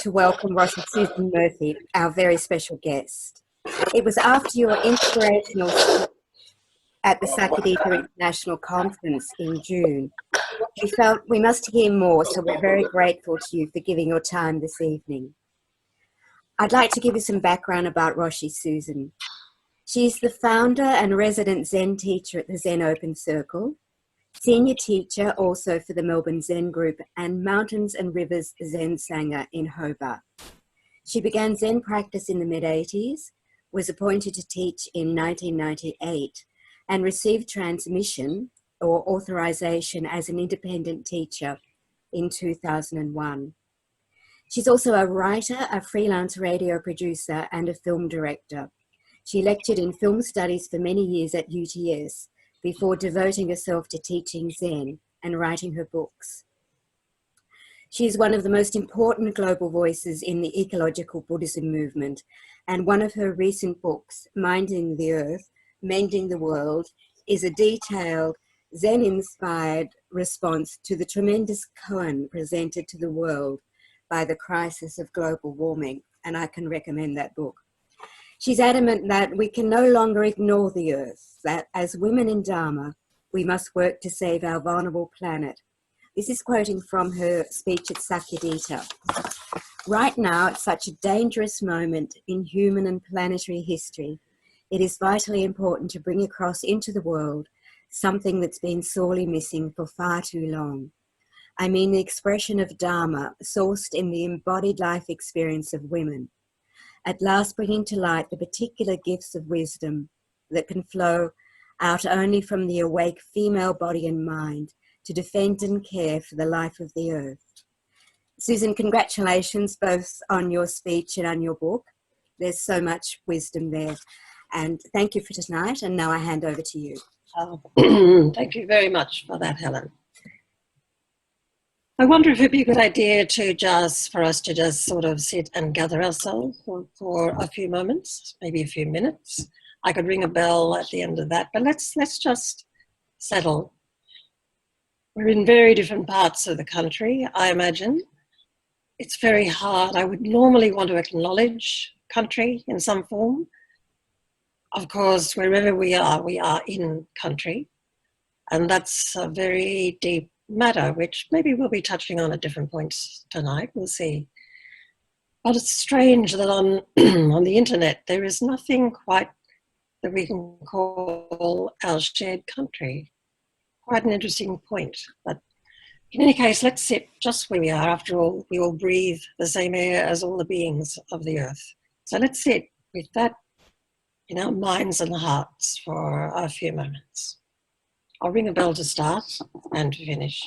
to welcome Roshi Susan Murphy, our very special guest. It was after your inspirational speech at the Sakyadhita International Conference in June. We felt we must hear more, so we're very grateful to you for giving your time this evening. I'd like to give you some background about Roshi Susan. She's the founder and resident Zen teacher at the Zen Open Circle, senior teacher also for the Melbourne Zen Group and Mountains and Rivers Zen Sangha in Hobart. She began Zen practice in the mid-80s, was appointed to teach in 1998, and received transmission or authorization as an independent teacher in 2001. She's also a writer, a freelance radio producer, and a film director. She lectured in film studies for many years at UTS before devoting herself to teaching Zen and writing her books. She is one of the most important global voices in the Ecological Buddhism movement, and one of her recent books, Mending the World, is a detailed Zen-inspired response to the tremendous koan presented to the world by the crisis of global warming, and I can recommend that book. She's adamant that we can no longer ignore the earth, that as women in Dharma, we must work to save our vulnerable planet. This is quoting from her speech at Sakyadhita. Right now, at such a dangerous moment in human and planetary history, it is vitally important to bring across into the world something that's been sorely missing for far too long. I mean the expression of Dharma sourced in the embodied life experience of women, at last bringing to light the particular gifts of wisdom that can flow out only from the awake female body and mind to defend and care for the life of the earth. Susan, congratulations both on your speech and on your book. There's so much wisdom there. And thank you for tonight. And now I hand over to you. Thank you very much for that, Helen. I wonder if it'd be a good idea for us to just sort of sit and gather ourselves for a few moments, maybe a few minutes. I could ring a bell at the end of that, but let's just settle. We're in very different parts of the country, I imagine. It's very hard. I would normally want to acknowledge country in some form. Of course, wherever we are in country. And that's a very deep matter, which maybe we'll be touching on at different points tonight. We'll see. But it's strange that on the internet, there is nothing quite that we can call our shared country. Quite an interesting point. But in any case, let's sit just where we are. After all, we all breathe the same air as all the beings of the earth. So let's sit with that in our minds and hearts for a few moments. I'll ring a bell to start and to finish.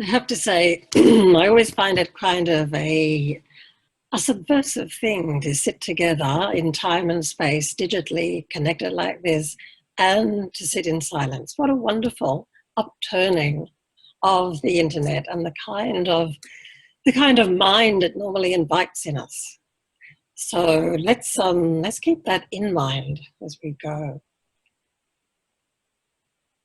I have to say, I always find it kind of a subversive thing to sit together in time and space, digitally connected like this, and to sit in silence. What a wonderful upturning of the internet and the kind of mind it normally invites in us. So let's keep that in mind as we go.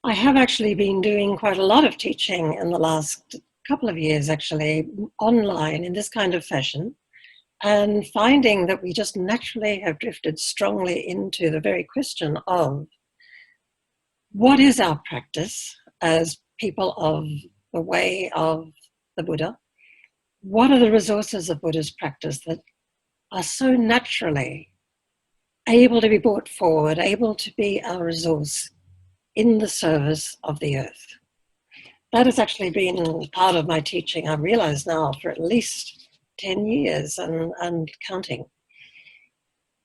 I have actually been doing quite a lot of teaching in the last couple of years, actually, online in this kind of fashion, and finding that we just naturally have drifted strongly into the very question of what is our practice as people of the way of the Buddha? What are the resources of Buddha's practice that are so naturally able to be brought forward, able to be our resource in the service of the earth? That has actually been part of my teaching, I realize now, for at least 10 years and counting.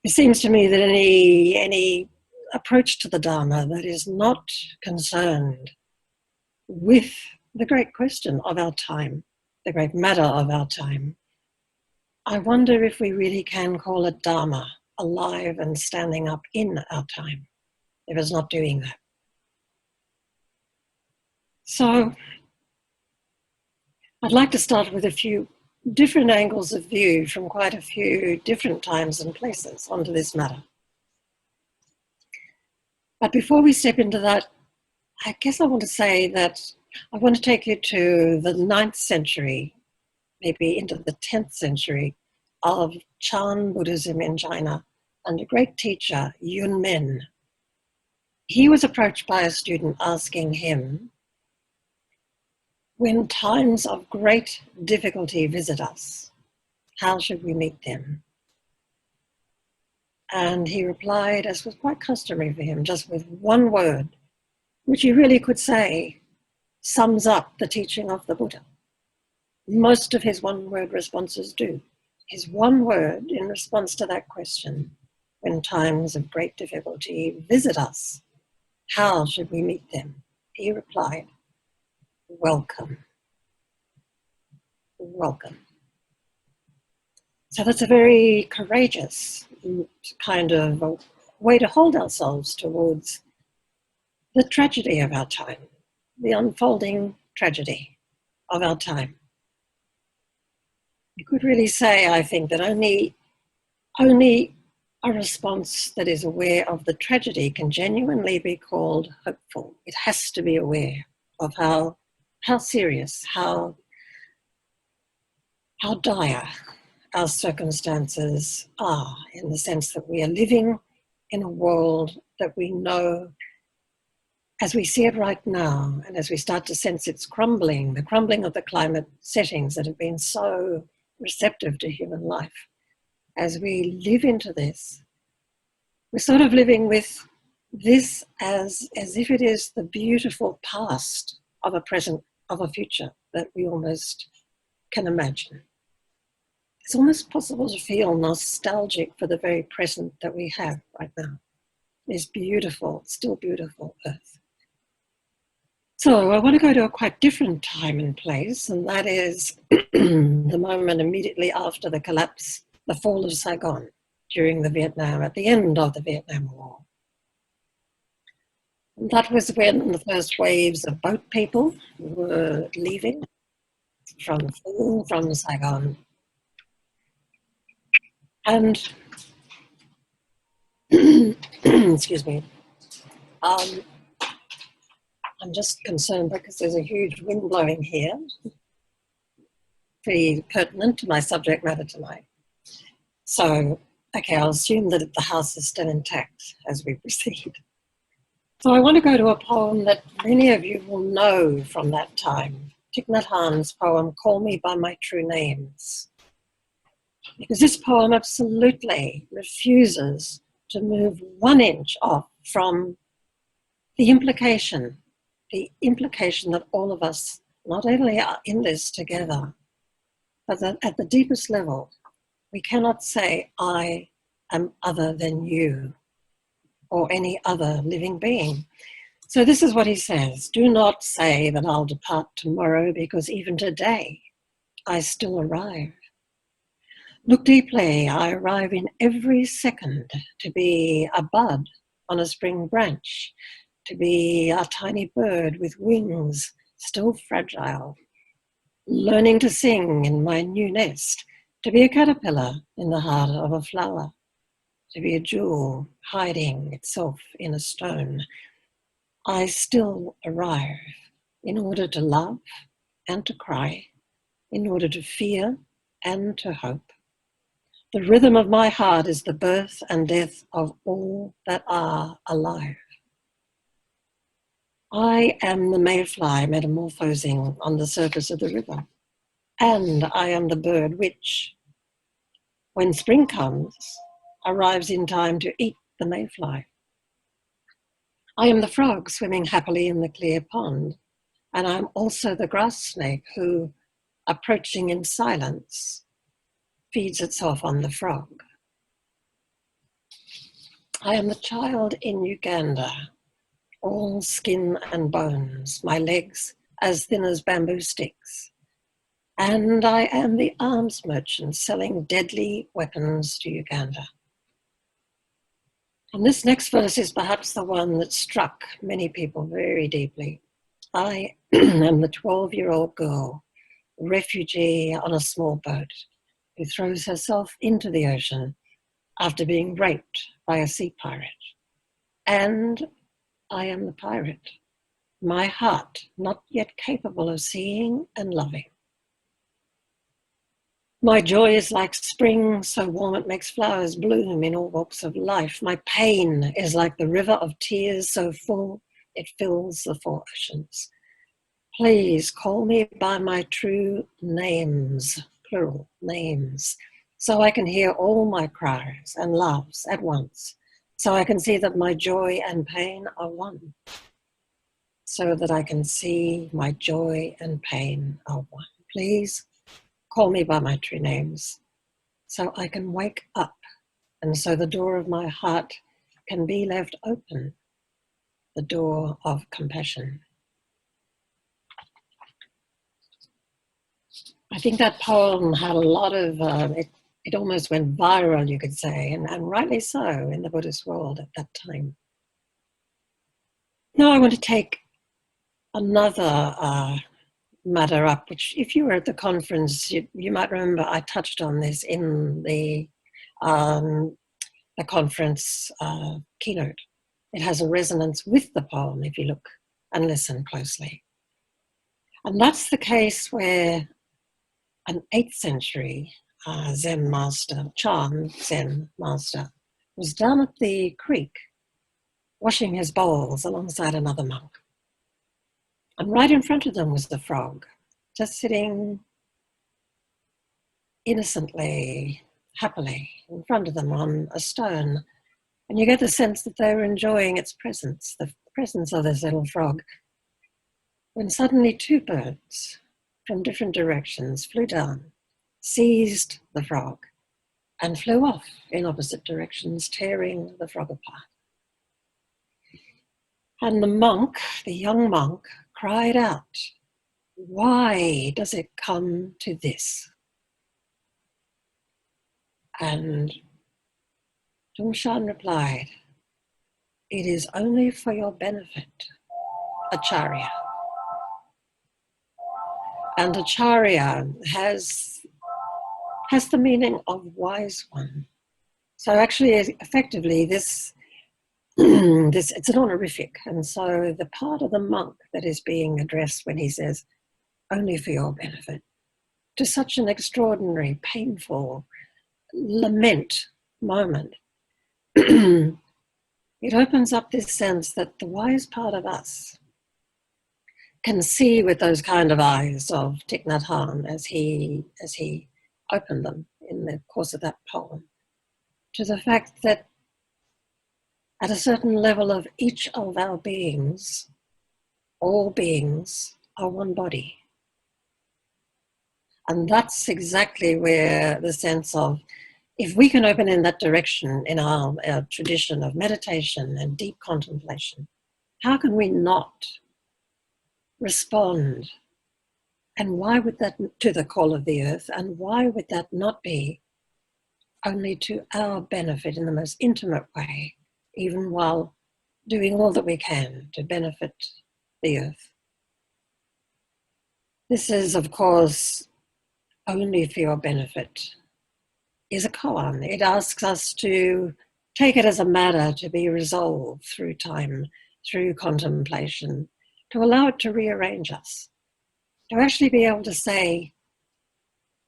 It seems to me that any approach to the Dharma that is not concerned with the great question of our time, the great matter of our time, I wonder if we really can call it Dharma, alive and standing up in our time, if it's not doing that. So I'd like to start with a few different angles of view from quite a few different times and places onto this matter. But before we step into that, I guess I want to say that I want to take you to the 9th century, maybe into the 10th century of Chan Buddhism in China, and a great teacher, Yun Men. He was approached by a student asking him, when times of great difficulty visit us, how should we meet them? And he replied, as was quite customary for him, just with one word, which he really could say sums up the teaching of the Buddha. Most of his one-word responses do. His one word in response to that question, when times of great difficulty visit us, how should we meet them? He replied, welcome. Welcome. So that's a very courageous kind of a way to hold ourselves towards the tragedy of our time, the unfolding tragedy of our time. You could really say, I think, that only a response that is aware of the tragedy can genuinely be called hopeful. It has to be aware of how serious, how dire our circumstances are, in the sense that we are living in a world that we know, as we see it right now, and as we start to sense its crumbling, the crumbling of the climate settings that have been so receptive to human life. As we live into this, we're sort of living with this as if it is the beautiful past of a present, of a future that we almost can imagine. It's almost possible to feel nostalgic for the very present that we have right now. This beautiful, still beautiful earth. So I want to go to a quite different time and place, and that is the moment immediately after the collapse, the fall of Saigon during the Vietnam, at the end of the Vietnam War. And that was when the first waves of boat people were leaving from Saigon. And, excuse me, I'm just concerned because there's a huge wind blowing here, pretty pertinent to my subject matter tonight. So, okay, I'll assume that the house is still intact as we proceed. So I want to go to a poem that many of you will know from that time, Thich Nhat Hanh's poem, Call Me By My True Names. Because this poem absolutely refuses to move 1 inch off from the implication that all of us not only are in this together, but that at the deepest level, we cannot say, I am other than you or any other living being. So this is what he says: do not say that I'll depart tomorrow, because even today I still arrive. Look deeply, I arrive in every second to be a bud on a spring branch, to be a tiny bird with wings still fragile, learning to sing in my new nest, to be a caterpillar in the heart of a flower, to be a jewel hiding itself in a stone. I still arrive in order to love and to cry, in order to fear and to hope. The rhythm of my heart is the birth and death of all that are alive. I am the mayfly metamorphosing on the surface of the river, and I am the bird which, when spring comes, arrives in time to eat the mayfly. I am the frog swimming happily in the clear pond, and I am also the grass snake who, approaching in silence, feeds itself on the frog. I am the child in Uganda, all skin and bones, my legs as thin as bamboo sticks. And I am the arms merchant selling deadly weapons to Uganda. And this next verse is perhaps the one that struck many people very deeply. I am the 12-year-old girl, refugee on a small boat, who throws herself into the ocean after being raped by a sea pirate. And I am the pirate, my heart not yet capable of seeing and loving. My joy is like spring, so warm it makes flowers bloom in all walks of life. My pain is like the river of tears, so full it fills the four oceans. Please call me by my true names, plural names, so I can hear all my cries and loves at once, so I can see that my joy and pain are one, so that I can see my joy and pain are one. Please call me by my true names, so I can wake up, and so the door of my heart can be left open, the door of compassion. I think that poem had a lot of, it almost went viral, you could say, and rightly so in the Buddhist world at that time. Now I want to take another matter up, which if you were at the conference, you might remember I touched on this in the conference keynote. It has a resonance with the poem if you look and listen closely. And that's the case where an 8th century Zen master, Chan Zen master, was down at the creek washing his bowls alongside another monk. And right in front of them was the frog, just sitting innocently, happily in front of them on a stone. And you get the sense that they were enjoying its presence, the presence of this little frog, when suddenly 2 birds from different directions flew down, seized the frog, and flew off in opposite directions, tearing the frog apart. And the monk, the young monk, cried out, "Why does it come to this?" And Dongshan replied, "It is only for your benefit, Acharya." And Acharya has the meaning of wise one. So actually, effectively, this it's an honorific. And so the part of the monk that is being addressed when he says, "only for your benefit," to such an extraordinary, painful lament moment, it opens up this sense that the wise part of us can see with those kind of eyes of Thich Nhat Hanh as he opened them in the course of that poem, to the fact that at a certain level of each of our beings, all beings are one body. And that's exactly where the sense of, if we can open in that direction in our tradition of meditation and deep contemplation, how can we not respond? And why would that, to the call of the earth, and why would that not be only to our benefit in the most intimate way, even while doing all that we can to benefit the earth? This is, of course, only for your benefit, is a koan. It asks us to take it as a matter to be resolved through time, through contemplation, to allow it to rearrange us, to actually be able to say,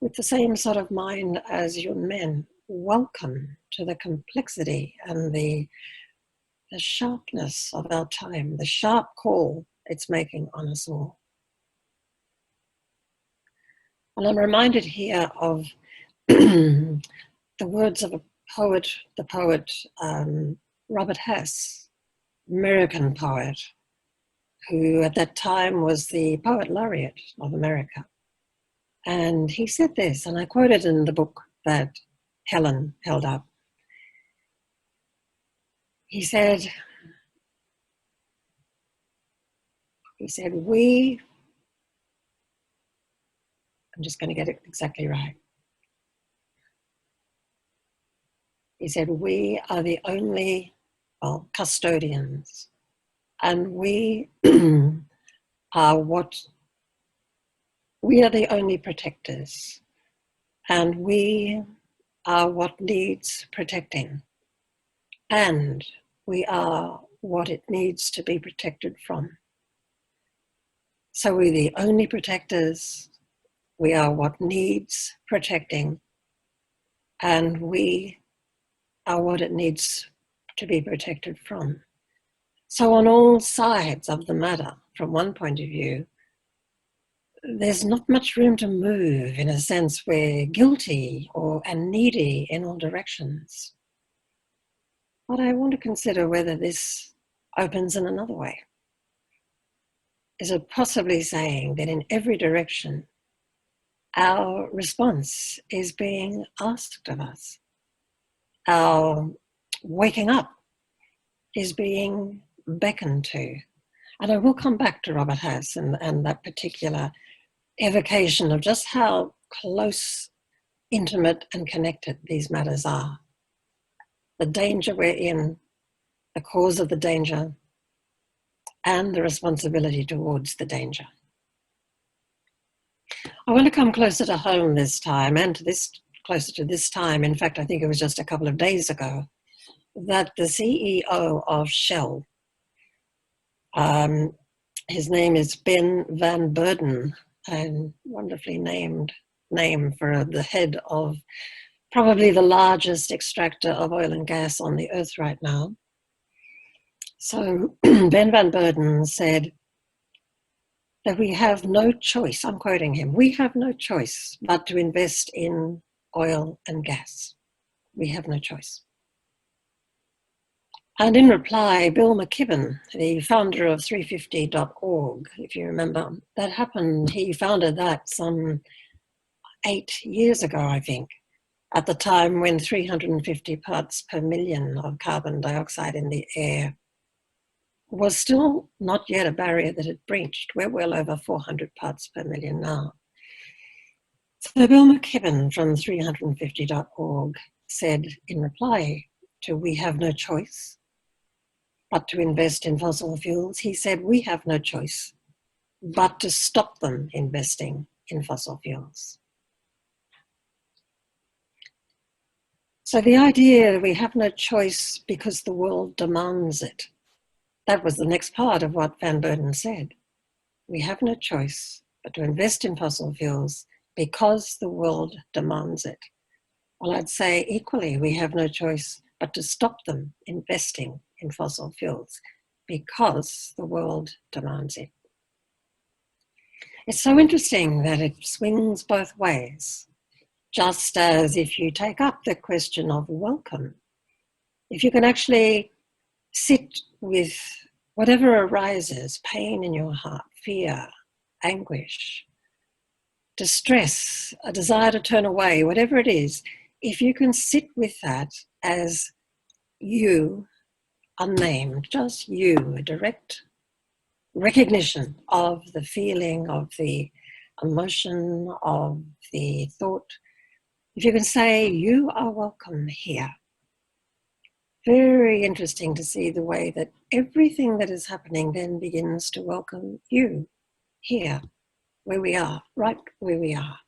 with the same sort of mind as Yun Men, welcome to the complexity and the sharpness of our time, the sharp call it's making on us all. And I'm reminded here of the words of a poet, the poet Robert Hess, American poet, who at that time was the poet laureate of America. And he said this, and I quote it in the book that Helen held up. He said, I'm just going to get it exactly right. He said, we are the only, custodians, and we we are the only protectors, and we are what needs protecting, and we are what it needs to be protected from. So we're the only protectors, we are what needs protecting, and we are what it needs to be protected from. So on all sides of the matter, from one point of view, there's not much room to move. In a sense, we're guilty and needy in all directions. But I want to consider whether this opens in another way. Is it possibly saying that in every direction, our response is being asked of us? Our waking up is being beckoned to. And I will come back to Robert Hess and that particular evocation of just how close, intimate, and connected these matters are. The danger we're in, the cause of the danger, and the responsibility towards the danger. I want to come closer to home this time, and closer to this time. In fact, I think it was just a couple of days ago that the CEO of Shell, his name is Ben van Beurden, a wonderfully named name for the head of probably the largest extractor of oil and gas on the earth right now. So Ben van Beurden said that we have no choice, I'm quoting him, we have no choice but to invest in oil and gas. We have no choice. And in reply, Bill McKibben, the founder of 350.org, if you remember, that happened, he founded that some 8 years ago, I think, at the time when 350 parts per million of carbon dioxide in the air was still not yet a barrier that had breached. We're well over 400 parts per million now. So Bill McKibben from 350.org said in reply to "We have no choice but to invest in fossil fuels," he said, "We have no choice but to stop them investing in fossil fuels." So the idea that we have no choice because the world demands it, that was the next part of what Van Beurden said. We have no choice but to invest in fossil fuels because the world demands it. Well, I'd say equally, we have no choice but to stop them investing in fossil fuels because the world demands it. It's so interesting that it swings both ways. Just as if you take up the question of welcome, if you can actually sit with whatever arises, pain in your heart, fear, anguish, distress, a desire to turn away, whatever it is, if you can sit with that as you unnamed, just you, a direct recognition of the feeling, of the emotion, of the thought. If you can say, you are welcome here. Very interesting to see the way that everything that is happening then begins to welcome you here, where we are, right where we are.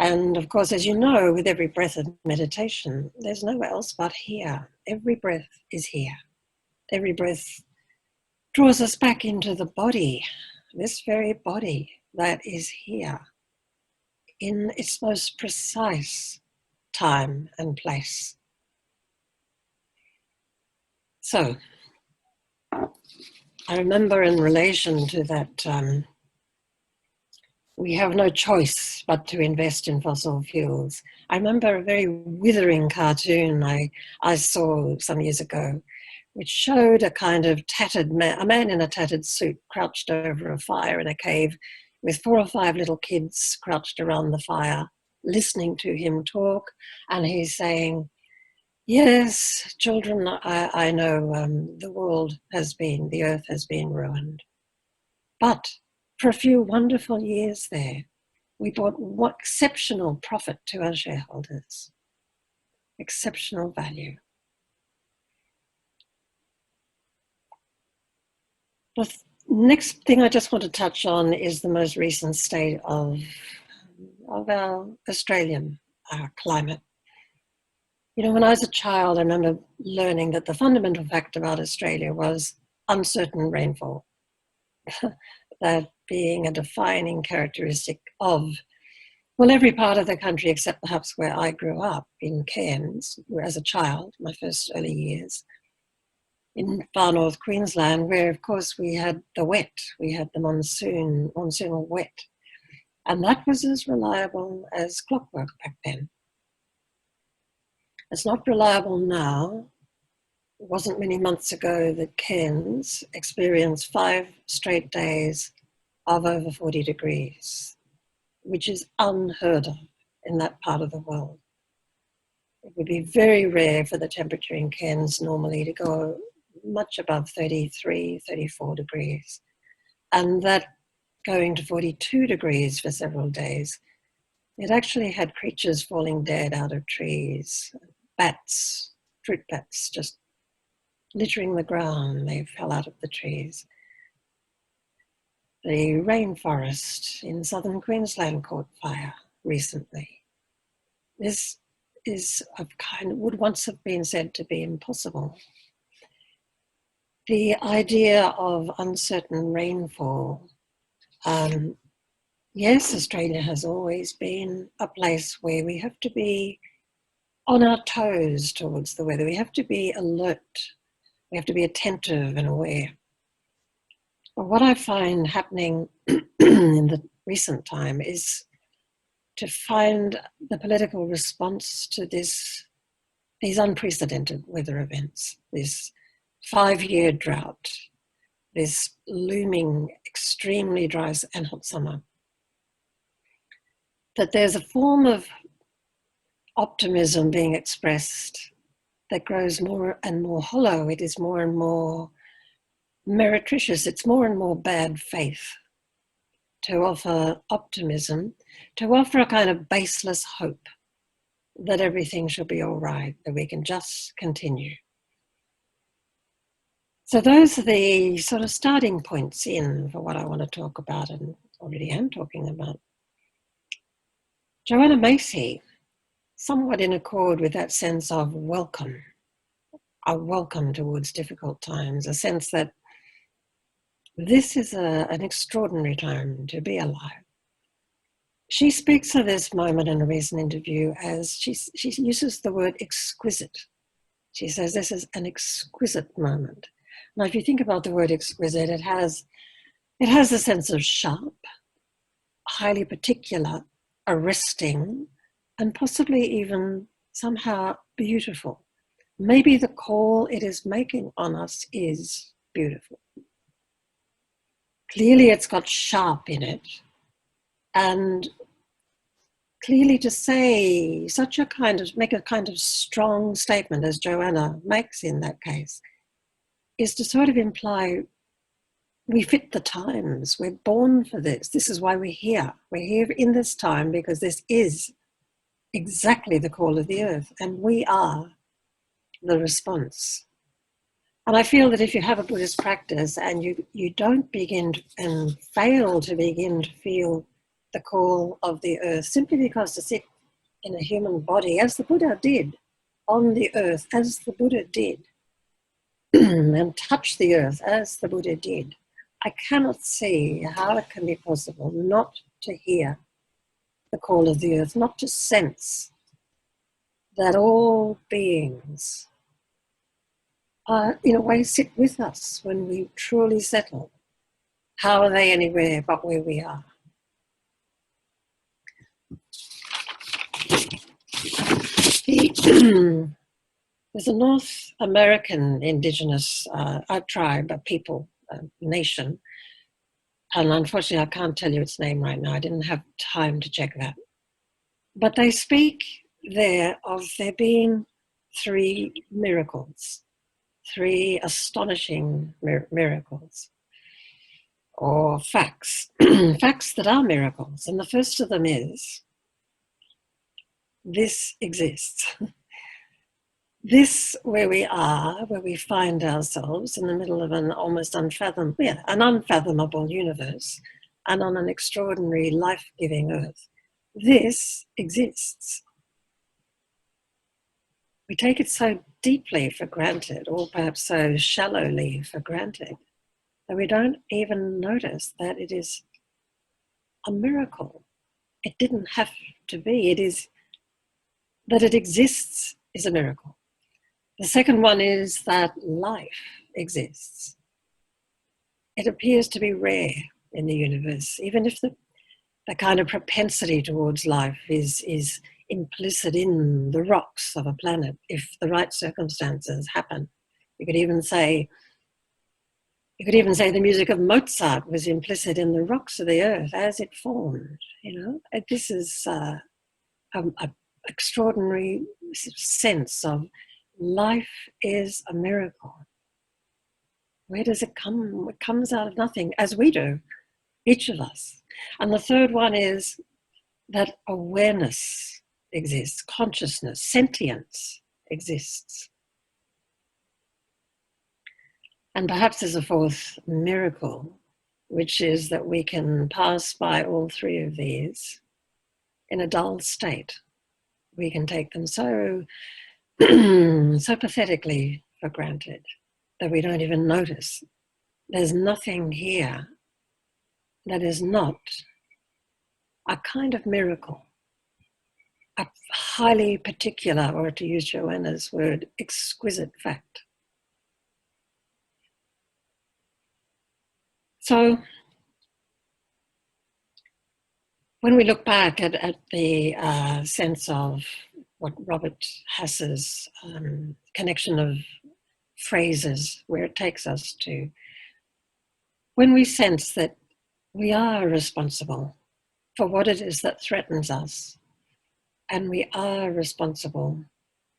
And of course, as you know, with every breath of meditation, there's nowhere else but here. Every breath is here. Every breath draws us back into the body, this very body that is here in its most precise time and place. So, I remember in relation to that, we have no choice but to invest in fossil fuels. I remember a very withering cartoon I saw some years ago, which showed a kind of tattered man, a man in a tattered suit crouched over a fire in a cave with 4 or 5 little kids crouched around the fire, listening to him talk. And he's saying, yes, children, I know the earth has been ruined. But for a few wonderful years there, we brought what exceptional profit to our shareholders, exceptional value. The next thing I just want to touch on is the most recent state of our Australian climate. You know, when I was a child, I remember learning that the fundamental fact about Australia was uncertain rainfall. That being a defining characteristic of, well, every part of the country except perhaps where I grew up in Cairns, where as a child, my first early years, in far north Queensland, where of course we had the wet, we had the monsoonal wet, and that was as reliable as clockwork back then. It's not reliable now. It wasn't many months ago that Cairns experienced 5 straight days of over 40 degrees, which is unheard of in that part of the world. It would be very rare for the temperature in Cairns normally to go much above 33, 34 degrees. And that going to 42 degrees for several days, it actually had creatures falling dead out of trees, bats, fruit bats, just littering the ground. They fell out of the trees. The rainforest in southern Queensland caught fire recently. This is a kind of, would once have been said to be impossible. The idea of uncertain rainfall. Yes, Australia has always been a place where we have to be on our toes towards the weather. We have to be alert. We have to be attentive and aware. But what I find happening in the recent time is to find the political response to these unprecedented weather events, this 5-year drought, this looming extremely dry and hot summer, that there's a form of optimism being expressed that grows more and more hollow. It is more and more meretricious. It's more and more bad faith to offer optimism, to offer a kind of baseless hope that everything shall be all right, that we can just continue. So those are the sort of starting points in for what I want to talk about and already am talking about. Joanna Macy, somewhat in accord with that sense of welcome, a welcome towards difficult times, a sense that this is an extraordinary time to be alive. She speaks of this moment in a recent interview as, she uses the word exquisite. She says this is an exquisite moment. Now, if you think about the word exquisite, it has the sense of sharp, highly particular, arresting, and possibly even somehow beautiful. Maybe the call it is making on us is beautiful. Clearly it's got sharp in it. And clearly to say make a kind of strong statement, as Joanna makes in that case, is to sort of imply we fit the times. We're born for this. This is why we're here. We're here in this time because this is exactly the call of the earth, and we are the response. And I feel that if you have a Buddhist practice and you don't begin and fail to begin to feel the call of the earth, simply because to sit in a human body, as the Buddha did, on the earth, as the Buddha did, and touch the earth, as the Buddha did, I cannot see how it can be possible not to hear the call of the earth, not to sense that all beings in a way sit with us when we truly settle. How are they anywhere but where we are? There's a North American indigenous tribe, a people, a nation, and unfortunately I can't tell you its name right now. I didn't have time to check that. But they speak there of there being 3 miracles, 3 astonishing miracles, or facts, facts that are miracles. And the first of them is, this exists. This, where we are, where we find ourselves in the middle of an almost unfathomable universe, and on an extraordinary life-giving earth, this exists. We take it so deeply for granted, or perhaps so shallowly for granted, that we don't even notice that it is a miracle. It didn't have to be. It is that it exists is a miracle. The second one is that life exists. It appears to be rare in the universe, even if the kind of propensity towards life is implicit in the rocks of a planet, if the right circumstances happen. You could even say the music of Mozart was implicit in the rocks of the earth as it formed. This is an extraordinary sense of life is a miracle. Where does it come? It comes out of nothing, as we do, each of us. And the third one is that awareness exists, consciousness, sentience exists. And perhaps there's a fourth miracle, which is that we can pass by all 3 of these in a dull state. We can take them so pathetically for granted that we don't even notice. There's nothing here that is not a kind of miracle, a highly particular, or to use Joanna's word, exquisite fact. So when we look back at the sense of what Robert Hass's connection of phrases, where it takes us to, when we sense that we are responsible for what it is that threatens us, and we are responsible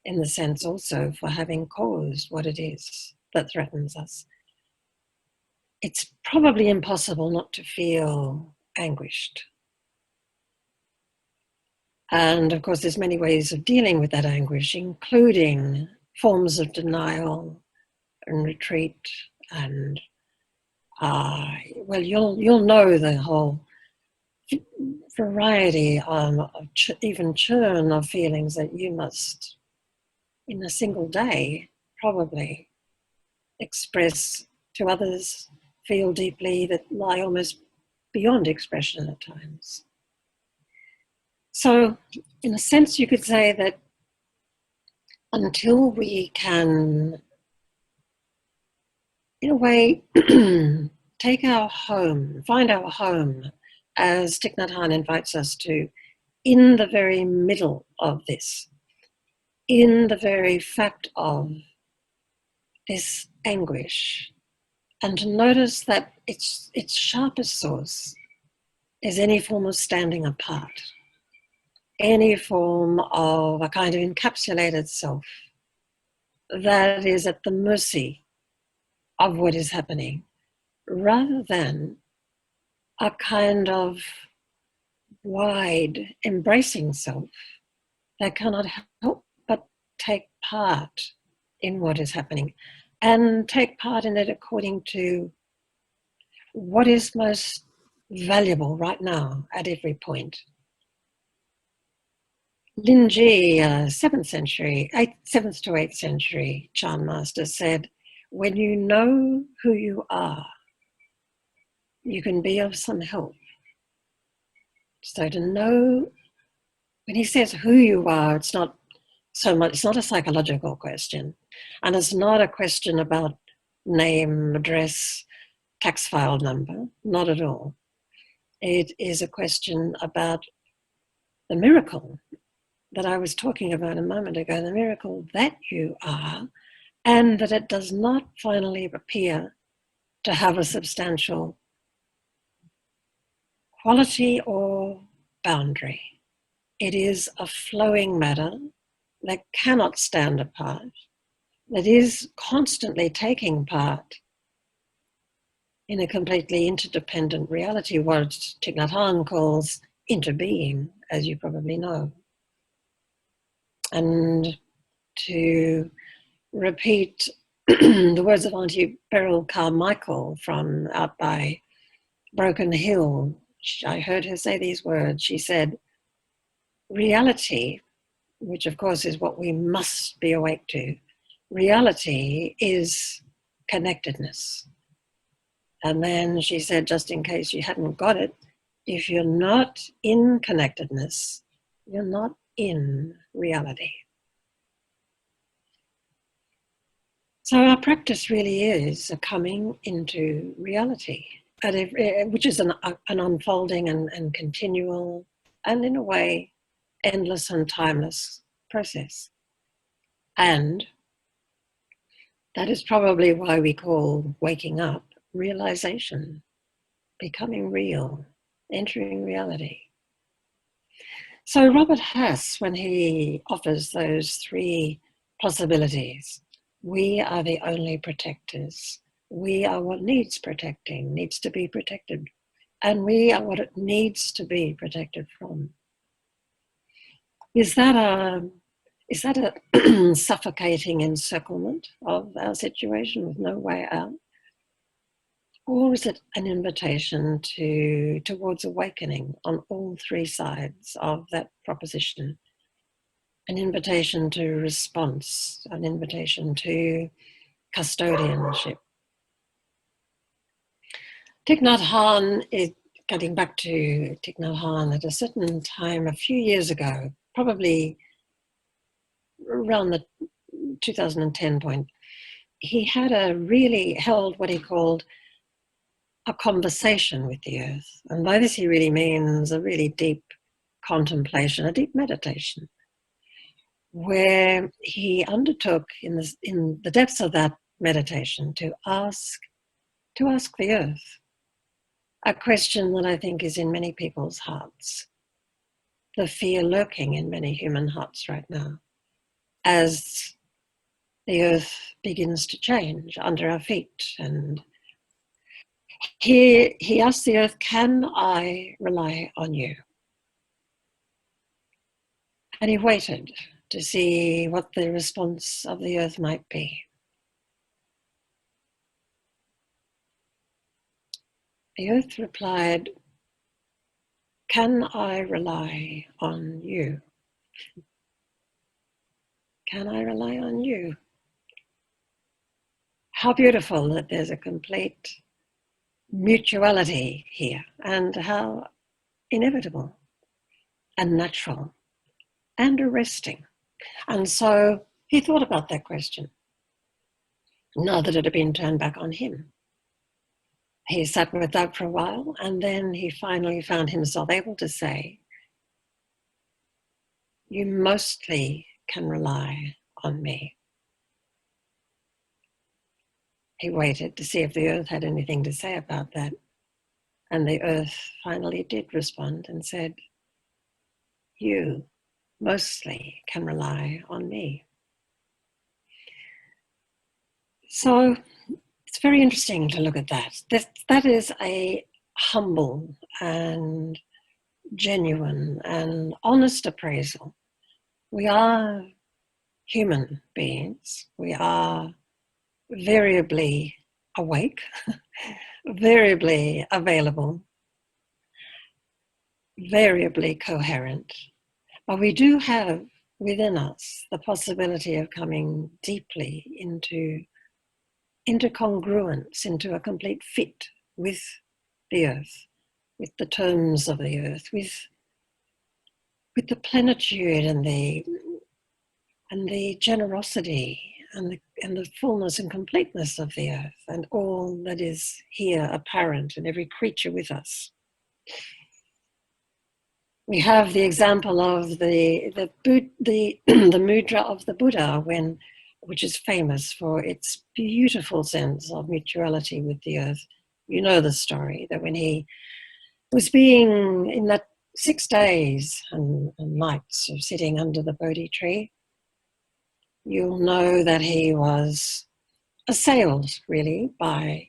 in the sense also for having caused what it is that threatens us, it's probably impossible not to feel anguished. And of course, there's many ways of dealing with that anguish, including forms of denial and retreat, and you'll know the whole variety of even churn of feelings that you must, in a single day, probably express to others, feel deeply, that lie almost beyond expression at times. So, in a sense, you could say that until we can, in a way, take our home, find our home, as Thich Nhat Hanh invites us to, in the very middle of this, in the very fact of this anguish, and to notice that its sharpest source is any form of standing apart. any form of a kind of encapsulated self that is at the mercy of what is happening, rather than a kind of wide, embracing self that cannot help but take part in what is happening and take part in it according to what is most valuable right now at every point. Linji, 7th to 8th century Chan master said, when you know who you are, you can be of some help. So to know, when he says who you are, it's not so much, it's not a psychological question. And it's not a question about name, address, tax file number, not at all. It is a question about the miracle that I was talking about a moment ago, the miracle that you are, and that it does not finally appear to have a substantial quality or boundary. It is a flowing matter that cannot stand apart, that is constantly taking part in a completely interdependent reality, what Thich Nhat Hanh calls interbeing, as you probably know. And to repeat the words of Auntie Beryl Carmichael from out by Broken Hill, I heard her say these words. She said, reality, which of course is what we must be awake to, reality is connectedness. And then she said, just in case you hadn't got it, if you're not in connectedness, you're not in reality. So our practice really is a coming into reality, which is an unfolding and continual, and in a way, endless and timeless process. And that is probably why we call waking up realization, becoming real, entering reality. So Robert Hass, when he offers those three possibilities, we are the only protectors. We are what needs protecting, needs to be protected. And we are what it needs to be protected from. Is that a suffocating encirclement of our situation with no way out? Or is it an invitation towards awakening on all three sides of that proposition? An invitation to response, an invitation to custodianship. Thich Nhat Hanh, getting back to Thich Nhat Hanh, at a certain time a few years ago, probably around the 2010 point, he had held what he called a conversation with the earth. And by this he really means a really deep contemplation, a deep meditation, where he undertook in the depths of that meditation to ask the earth a question that I think is in many people's hearts, the fear lurking in many human hearts right now, as the earth begins to change under our feet. And he asked the earth, can I rely on you? And he waited to see what the response of the earth might be. The earth replied, can I rely on you? Can I rely on you? How beautiful that there's a complete mutuality here, and how inevitable and natural and arresting. And so he thought about that question, now that it had been turned back on him. He sat with that for a while, and then he finally found himself able to say, you mostly can rely on me. He waited to see if the earth had anything to say about that. And the earth finally did respond and said, you mostly can rely on me. So it's very interesting to look at that. That is a humble and genuine and honest appraisal. We are human beings. We are variably awake, variably available, variably coherent. But we do have within us the possibility of coming deeply into congruence, into a complete fit with the earth, with the terms of the earth, with the plenitude and the generosity and the fullness and completeness of the earth, and all that is here apparent in every creature with us. We have the example of the mudra of the Buddha, which is famous for its beautiful sense of mutuality with the earth. You know the story, that when he was being in that 6 days and nights of sitting under the Bodhi tree, you'll know that he was assailed really by,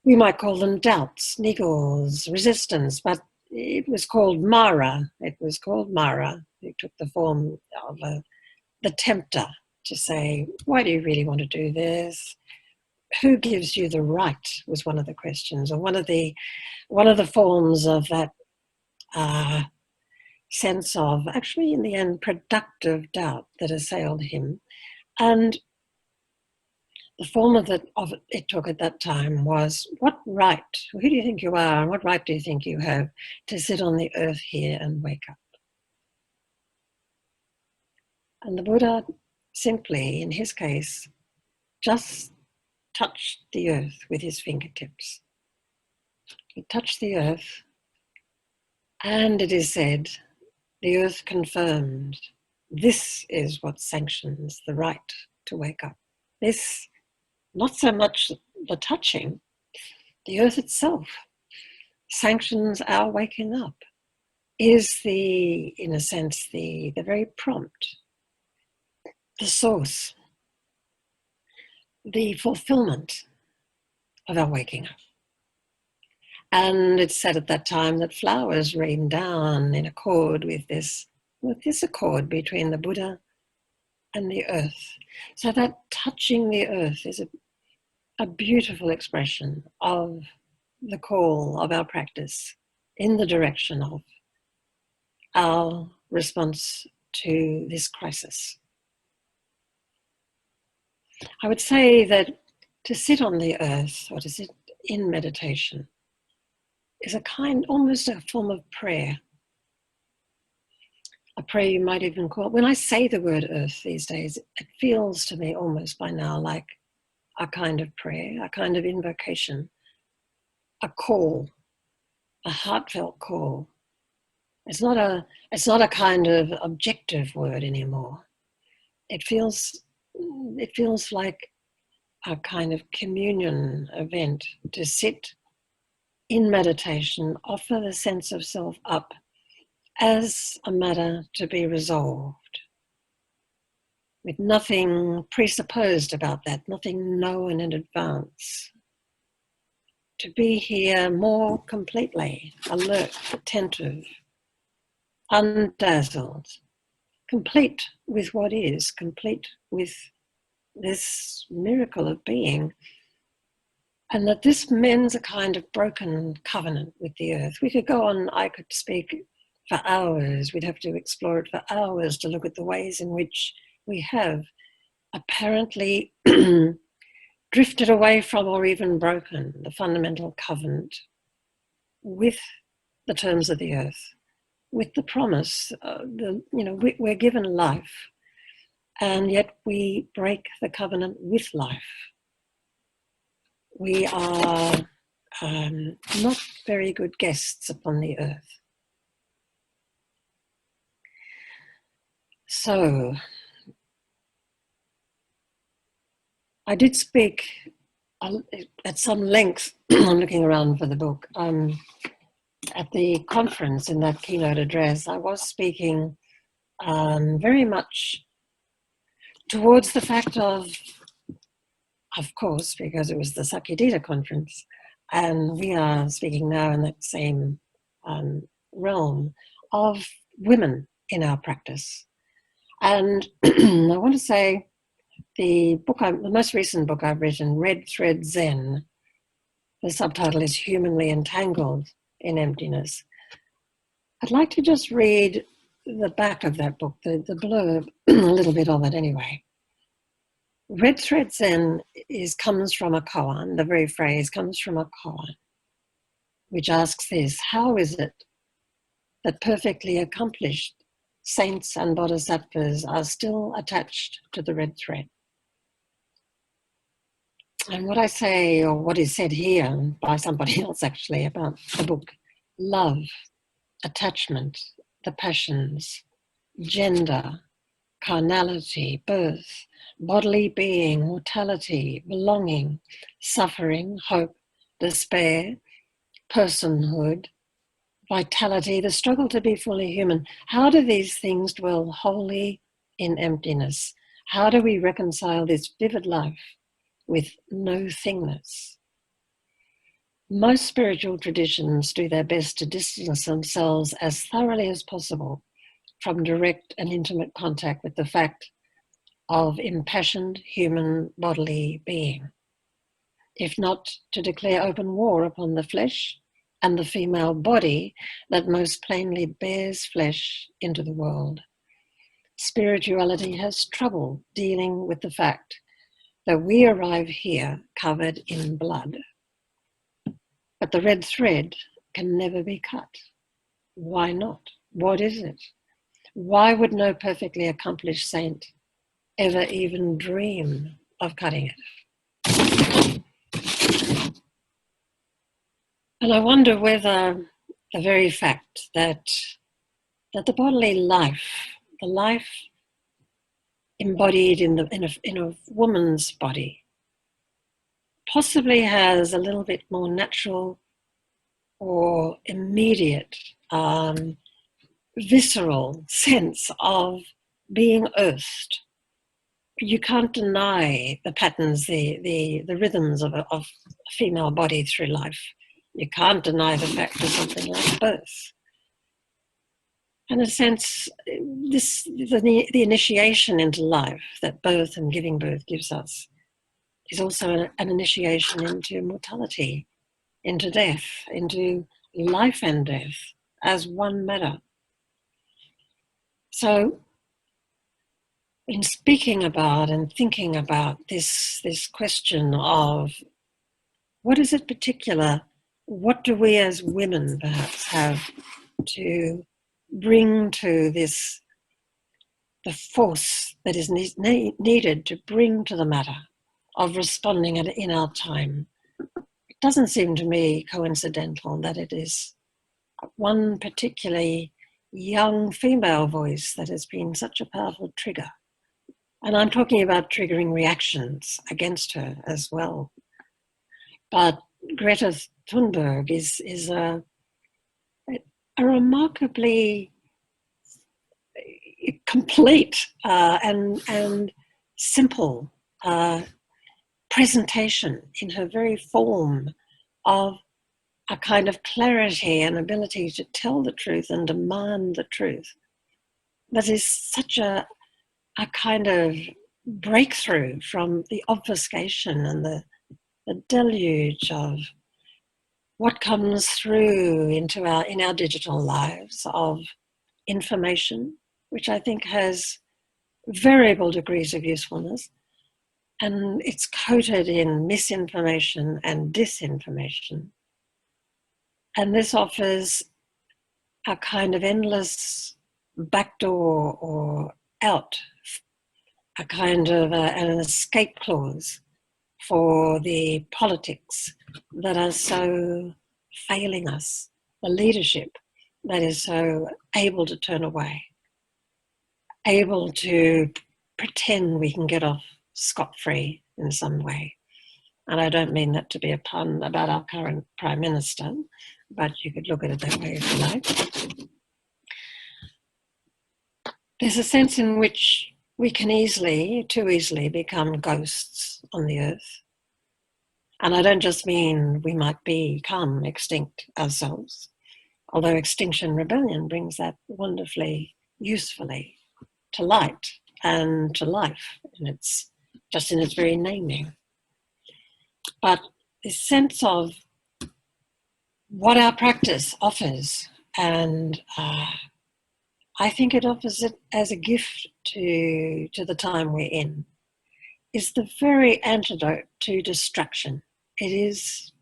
we might call them doubts, niggles, resistance, but it was called Mara. It was called Mara. It took the form of the tempter to say, why do you really want to do this? Who gives you the right, was one of the questions, or one of the forms of that sense of, actually in the end, productive doubt that assailed him. And the form of it took at that time was, what right, who do you think you are, and what right do you think you have to sit on the earth here and wake up? And the Buddha simply, in his case, just touched the earth with his fingertips. He touched the earth, and it is said, the earth confirmed, this is what sanctions the right to wake up. This, not so much the touching, the earth itself sanctions our waking up, is in a sense, the very prompt, the source, the fulfillment of our waking up. And it's said at that time that flowers rain down in accord with this accord between the Buddha and the earth. So that touching the earth is a beautiful expression of the call of our practice in the direction of our response to this crisis. I would say that to sit on the earth, or to sit in meditation, is almost a form of prayer. A prayer you might even call, when I say the word earth these days, it feels to me almost by now like a kind of prayer, a kind of invocation, a call, a heartfelt call. It's not a kind of objective word anymore. It feels like a kind of communion event, to sit in meditation, offer the sense of self up as a matter to be resolved, with nothing presupposed about that, nothing known in advance. To be here more completely, alert, attentive, undazzled, complete with what is, complete with this miracle of being. And that this mends a kind of broken covenant with the earth. We could go on, I could speak for hours, we'd have to explore it for hours to look at the ways in which we have apparently drifted away from, or even broken, the fundamental covenant with the terms of the earth, with the promise, we're given life, and yet we break the covenant with life. We are not very good guests upon the earth. So, I did speak at some length, I'm looking around for the book, at the conference in that keynote address, I was speaking very much towards the fact of course, because it was the Sakyadhita conference, and we are speaking now in that same realm of women in our practice. And I want to say the most recent book I've written, Red Thread Zen, the subtitle is Humanly Entangled in Emptiness. I'd like to just read the back of that book, the blurb, a little bit of it anyway. Red Thread Zen comes from a koan, the very phrase comes from a koan, which asks this: how is it that perfectly accomplished saints and bodhisattvas are still attached to the red thread? And what I say, or what is said here by somebody else actually about the book, love, attachment, the passions, gender, carnality, birth, bodily being, mortality, belonging, suffering, hope, despair, personhood, vitality, the struggle to be fully human. How do these things dwell wholly in emptiness? How do we reconcile this vivid life with no thingness? Most spiritual traditions do their best to distance themselves as thoroughly as possible from direct and intimate contact with the fact of impassioned human bodily being, if not to declare open war upon the flesh and the female body that most plainly bears flesh into the world. Spirituality has trouble dealing with the fact that we arrive here covered in blood. But the red thread can never be cut. Why not? What is it? Why would no perfectly accomplished saint ever even dream of cutting it? And I wonder whether the very fact that the bodily life, the life embodied in a woman's body, possibly has a little bit more natural or immediate visceral sense of being earthed. You can't deny the patterns, the rhythms of a female body through life. You can't deny the fact of something like birth. In a sense, the initiation into life that birth and giving birth gives us is also an initiation into mortality, into death, into life and death as one matter. So, in speaking about and thinking about this question of what is it particular, what do we as women perhaps have to bring to this, the force that is needed to bring to the matter of responding in our time. It doesn't seem to me coincidental that it is one particularly young female voice that has been such a powerful trigger. And I'm talking about triggering reactions against her as well. But Greta Thunberg is a remarkably complete and simple presentation in her very form of a kind of clarity and ability to tell the truth and demand the truth. That is such a kind of breakthrough from the obfuscation and the deluge of what comes through in our digital lives of information, which I think has variable degrees of usefulness, and it's coated in misinformation and disinformation. And this offers a kind of endless backdoor or out, a kind of an escape clause for the politics that are so failing us, the leadership that is so able to turn away, able to pretend we can get off scot-free in some way. And I don't mean that to be a pun about our current Prime Minister, but you could look at it that way if you like. There's a sense in which we can too easily become ghosts on the earth. And I don't just mean we might become extinct ourselves, although Extinction Rebellion brings that wonderfully, usefully to light and to life, and it's just in its very naming. But this sense of what our practice offers, and I think it offers it as a gift to the time we're in, is the very antidote to distraction. It's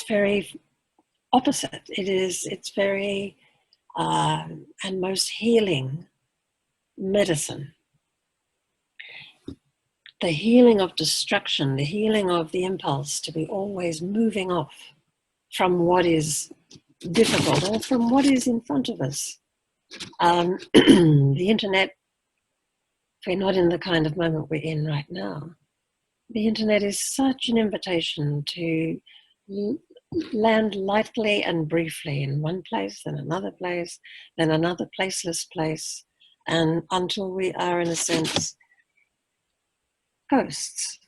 very opposite. It's very and most healing medicine. The healing of distraction, the healing of the impulse to be always moving off from what is difficult or from what is in front of us. The internet, if we're not in the kind of moment we're in right now, the internet is such an invitation to land lightly and briefly in one place, then another placeless place, and until we are, in a sense, ghosts.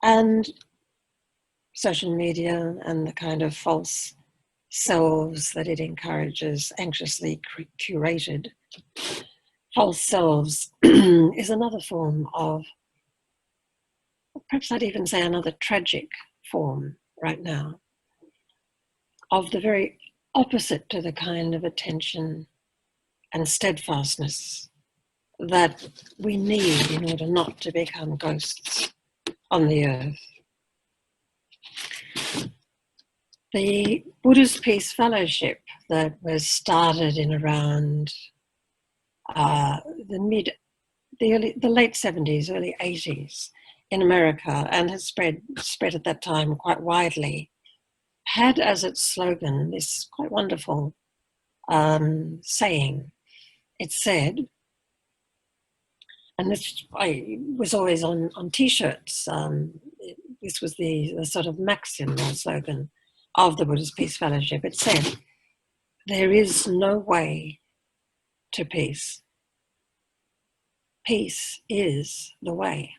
And social media and the kind of false selves that it encourages, anxiously curated false selves, is another form of, perhaps I'd even say another tragic form right now, of the very opposite to the kind of attention and steadfastness that we need in order not to become ghosts on the earth. The Buddhist Peace Fellowship that was started in around the late 70s, early 80s in America, and has spread at that time quite widely, had as its slogan this quite wonderful saying. It said, and this was always on T-shirts, this was the sort of maxim or slogan of the Buddhist Peace Fellowship. It said, "There is no way to peace. Peace is the way."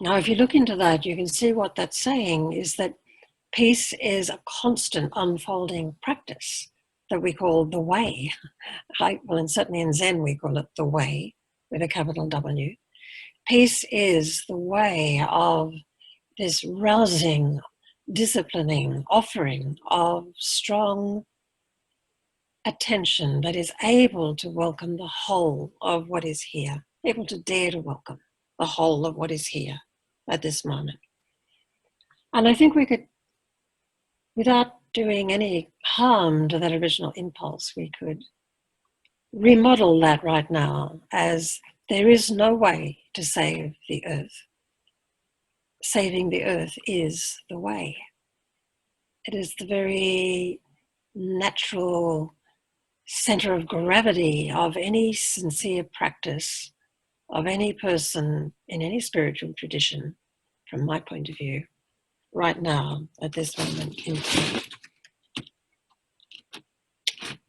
Now, if you look into that, you can see what that's saying is that peace is a constant unfolding practice that we call the way. And certainly in Zen, we call it the way with a capital W. Peace is the way of this rousing, disciplining, offering of strong attention that is able to welcome the whole of what is here, able to dare to welcome the whole of what is here at this moment. And I think we could, without doing any harm to that original impulse, we could remodel that right now as there is no way to save the earth. Saving the earth is the way. It is the very natural center of gravity of any sincere practice of any person in any spiritual tradition, from my point of view, right now at this moment in time.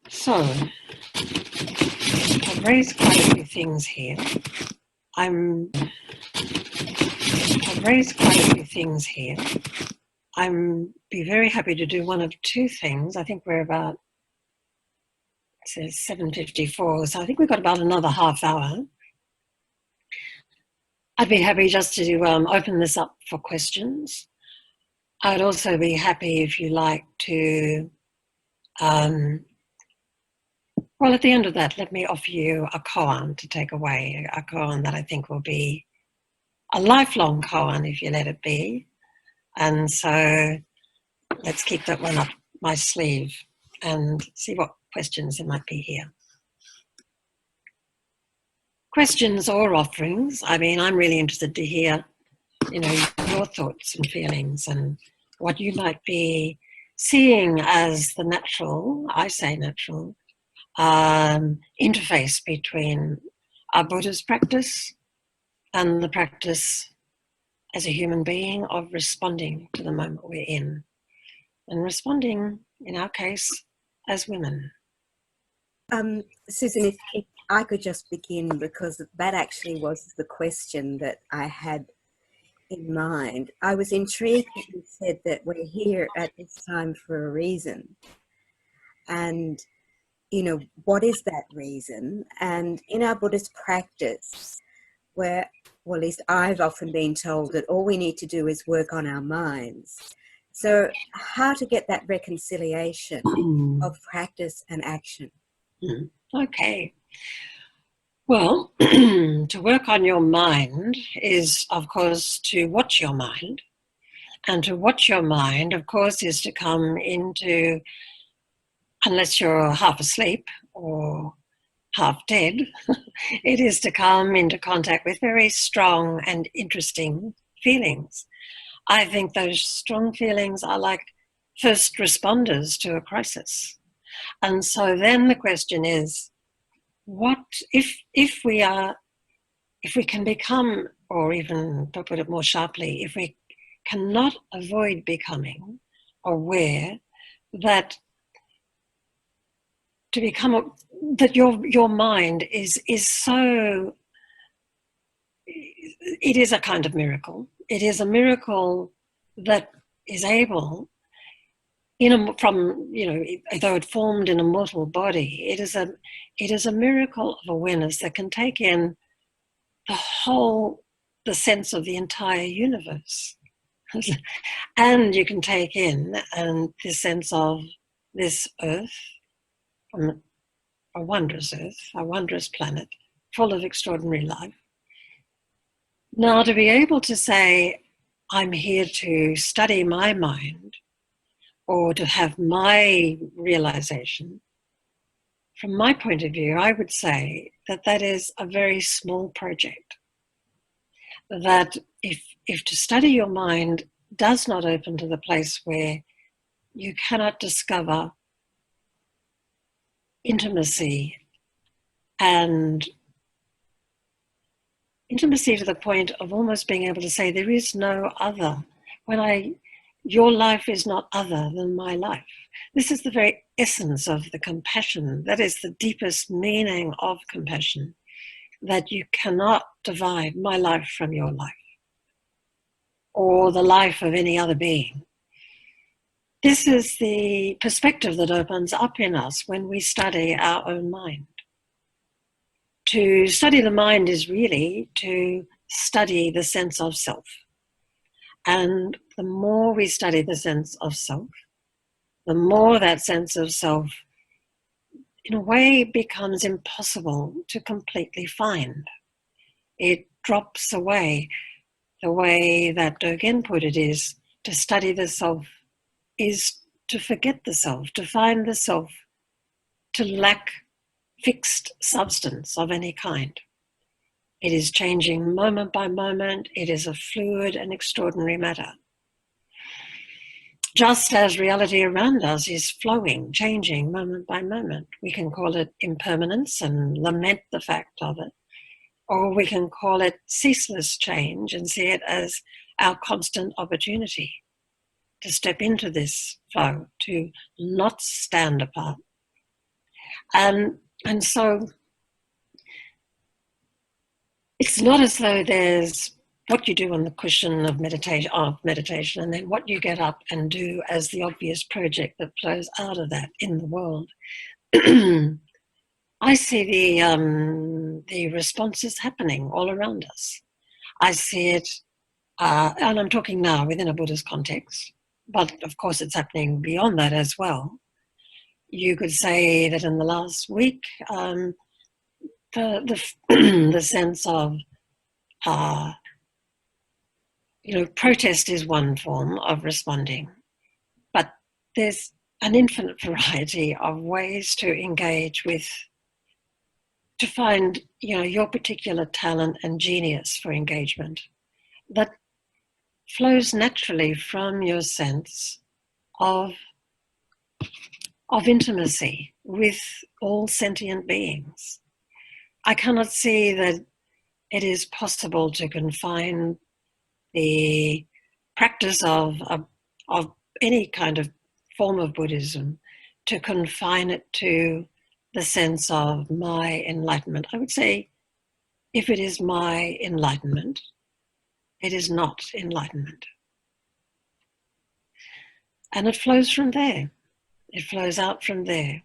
So, I've raised quite a few things here. I'm be very happy to do one of two things. I think we're about, it says 7:54, so I think we've got about another half hour. I'd be happy just to open this up for questions. I'd also be happy if you like to, well, at the end of that, let me offer you a koan to take away, a koan that I think will be a lifelong koan if you let it be. And so let's keep that one up my sleeve and see what questions there might be here. Questions or offerings. I mean, I'm really interested to hear, your thoughts and feelings and what you might be seeing as the natural, I say natural, interface between our Buddha's practice and the practice as a human being of responding to the moment we're in, and responding, in our case, as women. Susan, if I could just begin, because that actually was the question that I had in mind. I was intrigued that you said that we're here at this time for a reason. And, you know, what is that reason? And in our Buddhist practice, where, well, at least I've often been told that all we need to do is work on our minds. So how to get that reconciliation of practice and action? Okay. Well, to work on your mind is, of course, to watch your mind. And to watch your mind, of course, is to come into, unless you're half asleep or half dead, it is to come into contact with very strong and interesting feelings. I think those strong feelings are like first responders to a crisis. And so then the question is, what if we can become, or even to put it more sharply, if we cannot avoid becoming aware that to become that your mind is so, it is a kind of miracle. It is a miracle that is able, from, though it formed in a mortal body, it is a miracle of awareness that can take in the sense of the entire universe. And you can take in the sense of this earth, a wondrous earth, a wondrous planet, full of extraordinary life. Now, to be able to say, I'm here to study my mind, or to have my realization, from my point of view, I would say that is a very small project. That if to study your mind does not open to the place where you cannot discover intimacy, and intimacy to the point of almost being able to say there is no other. Your life is not other than my life. This is the very essence of the compassion. That is the deepest meaning of compassion, that you cannot divide my life from your life, or the life of any other being. This is the perspective that opens up in us when we study our own mind. To study the mind is really to study the sense of self. And the more we study the sense of self, the more that sense of self, in a way, becomes impossible to completely find. It drops away. The way that Dogen put it is, to study the self is to forget the self, to find the self, to lack fixed substance of any kind. It is changing moment by moment. It is a fluid and extraordinary matter. Just as reality around us is flowing, changing moment by moment. We can call it impermanence and lament the fact of it. Or we can call it ceaseless change and see it as our constant opportunity to step into this flow, to not stand apart. And so it's not as though there's what you do on the cushion of meditation, and then what you get up and do as the obvious project that flows out of that in the world. I see the responses happening all around us. I see it, and I'm talking now within a Buddhist context, but of course it's happening beyond that as well. You could say that in the last week, the sense of protest is one form of responding, but there's an infinite variety of ways to engage with, to find, your particular talent and genius for engagement that flows naturally from your sense of intimacy with all sentient beings. I cannot see that it is possible to confine the practice of any kind of form of Buddhism to confine it to the sense of my enlightenment. I would say if it is my enlightenment, it is not enlightenment. And it flows from there. It flows out from there.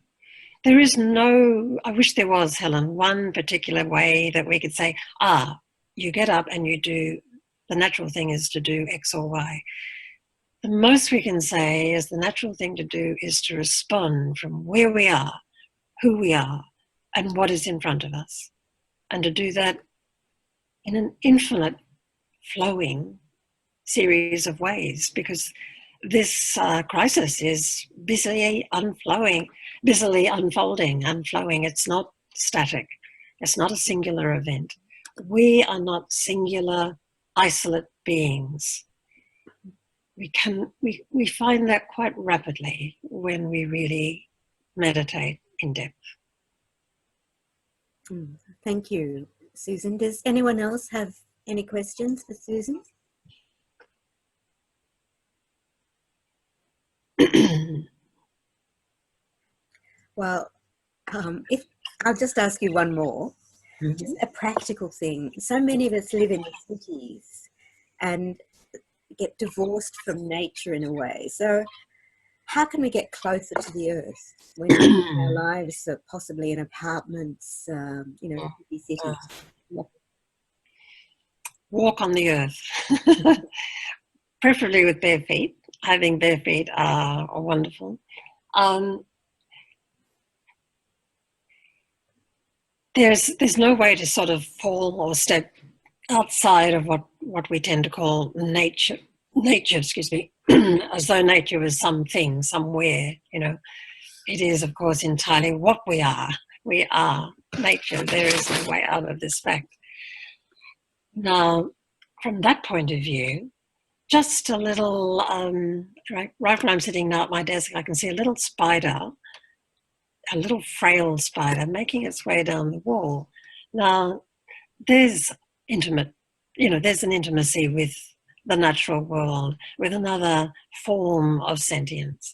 There is no, I wish there was, Helen, one particular way that we could say, you get up and you do, the natural thing is to do X or Y. The most we can say is the natural thing to do is to respond from where we are, who we are, and what is in front of us. And to do that in an infinite flowing series of ways, because this crisis is busily unfolding, and flowing. It's not static. It's not a singular event. We are not singular, isolate beings. We find that quite rapidly when we really meditate in depth. Thank you, Susan. Does anyone else have any questions for Susan? Well, if I'll just ask you one more, just a practical thing. So many of us live in the cities and get divorced from nature in a way. So how can we get closer to the earth when our lives are possibly in apartments, busy cities? Walk on the earth, preferably with bare feet. Having bare feet are wonderful. There's no way to sort of fall or step outside of what we tend to call nature, as though nature is something, somewhere, It is, of course, entirely what we are. We are nature. There is no way out of this fact. Now, from that point of view, just a little, right when I'm sitting now at my desk, I can see a little spider, a little frail spider making its way down the wall. Now, there's there's an intimacy with the natural world, with another form of sentience.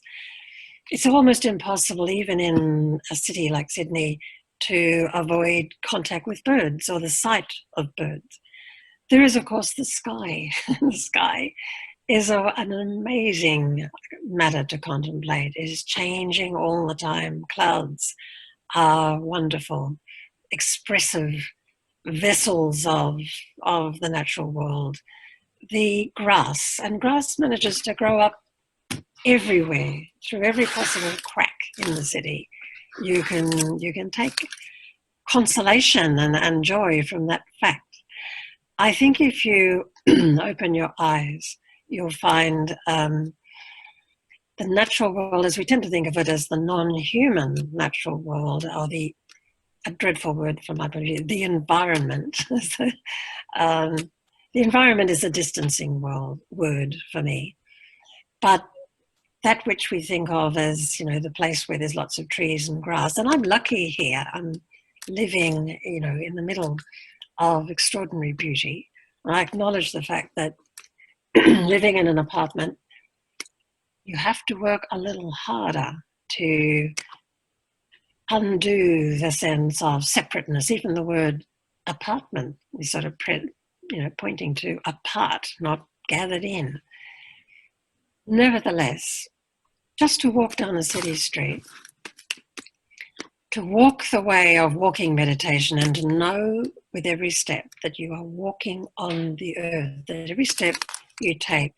It's almost impossible, even in a city like Sydney, to avoid contact with birds or the sight of birds. There is, of course, the sky. The sky is an amazing matter to contemplate. It is changing all the time. Clouds are wonderful, expressive vessels of the natural world. The grass manages to grow up everywhere, through every possible crack in the city. You can take consolation and joy from that fact. I think if you open your eyes, you'll find the natural world, as we tend to think of it, as the non-human natural world, or a dreadful word from my point of view, the environment. The environment is a distancing word for me. But that which we think of as, the place where there's lots of trees and grass, and I'm lucky here. I'm living, in the middle of extraordinary beauty. And I acknowledge the fact that living in an apartment, you have to work a little harder to undo the sense of separateness. Even the word apartment is sort of pointing to apart, not gathered in. Nevertheless, just to walk down a city street, to walk the way of walking meditation, and to know with every step that you are walking on the earth, that every step you take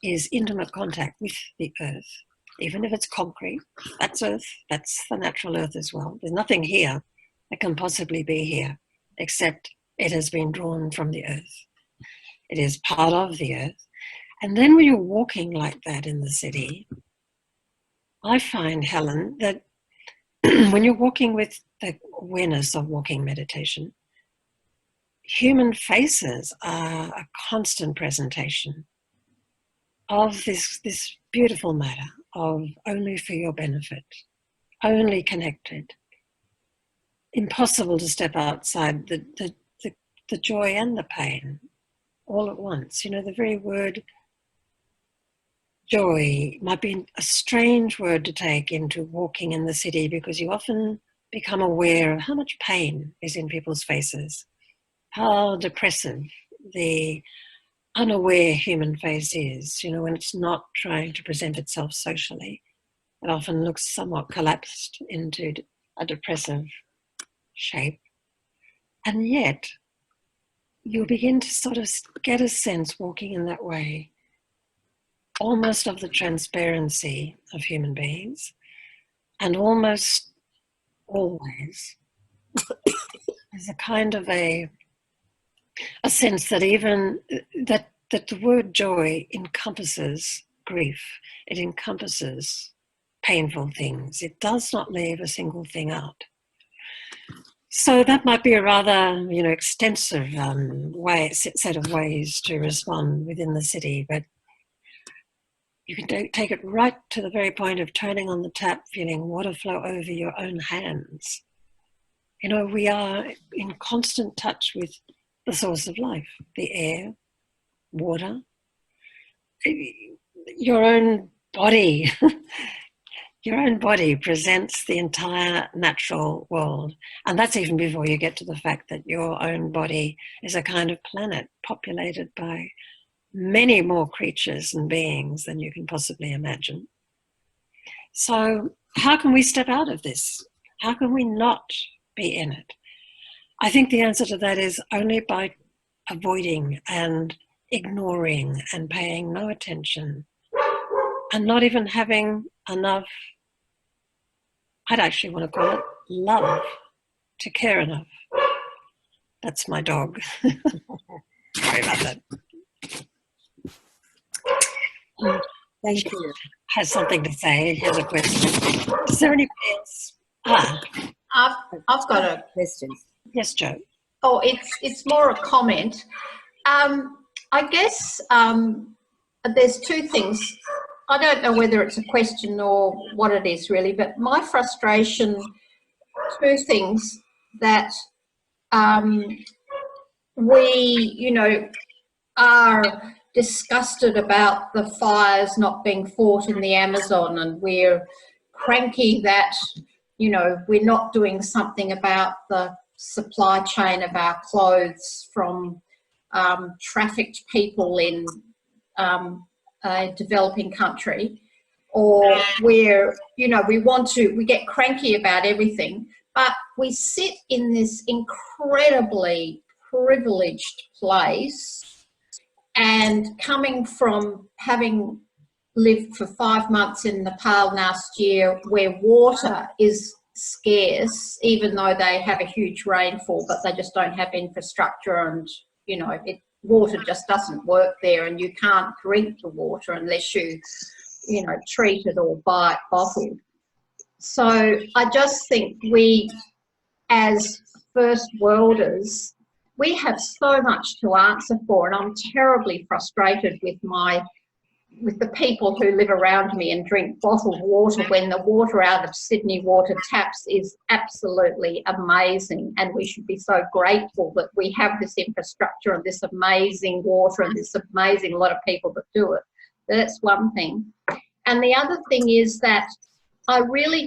is intimate contact with the earth. Even if it's concrete, that's earth, that's the natural earth as well. There's nothing here that can possibly be here, except it has been drawn from the earth. It is part of the earth. And then when you're walking like that in the city, I find, Helen, that when you're walking with the awareness of walking meditation, human faces are a constant presentation of this beautiful matter of only for your benefit, only connected. Impossible to step outside the joy and the pain all at once. You know, the very word joy might be a strange word to take into walking in the city, because you often become aware of how much pain is in people's faces, how depressive the unaware human face is, you know, when it's not trying to present itself socially. It often looks somewhat collapsed into a depressive shape. And yet, you'll begin to sort of get a sense, walking in that way, almost of the transparency of human beings, and almost always there's a kind of a sense that even that the word joy encompasses grief, it encompasses painful things. It does not leave a single thing out. So that might be a rather, you know, extensive set of ways to respond within the city, but you can take it right to the very point of turning on the tap, feeling water flow over your own hands. You know, we are in constant touch with the source of life, the air, water, your own body. Your own body presents the entire natural world. And that's even before you get to the fact that your own body is a kind of planet populated by many more creatures and beings than you can possibly imagine. So how can we step out of this? How can we not be in it? I think the answer to that is only by avoiding and ignoring and paying no attention and not even having enough, I'd actually want to call it love, to care enough. That's my dog. Sorry about that. Thank you. Has something to say. Here's a question. Is there anybody else? I've got a question. Yes, Joe. Oh, it's more a comment. I guess there's two things. I don't know whether it's a question or what it is really, but my frustration, two things that we, you know, are disgusted about the fires not being fought in the Amazon, and we're cranky that, you know, we're not doing something about the supply chain of our clothes from trafficked people in a developing country, or we're, you know, we get cranky about everything, but we sit in this incredibly privileged place, and coming from having lived for 5 months in Nepal last year, where water is scarce, even though they have a huge rainfall, but they just don't have infrastructure, and, you know, water just doesn't work there, and you can't drink the water unless you know, treat it or buy it bottled. So I just think we, as first worlders, we have so much to answer for, and I'm terribly frustrated with the people who live around me and drink bottled water, when the water out of Sydney water taps is absolutely amazing, and we should be so grateful that we have this infrastructure and this amazing water and this amazing lot of people that do it. That's one thing. And the other thing is that I'm really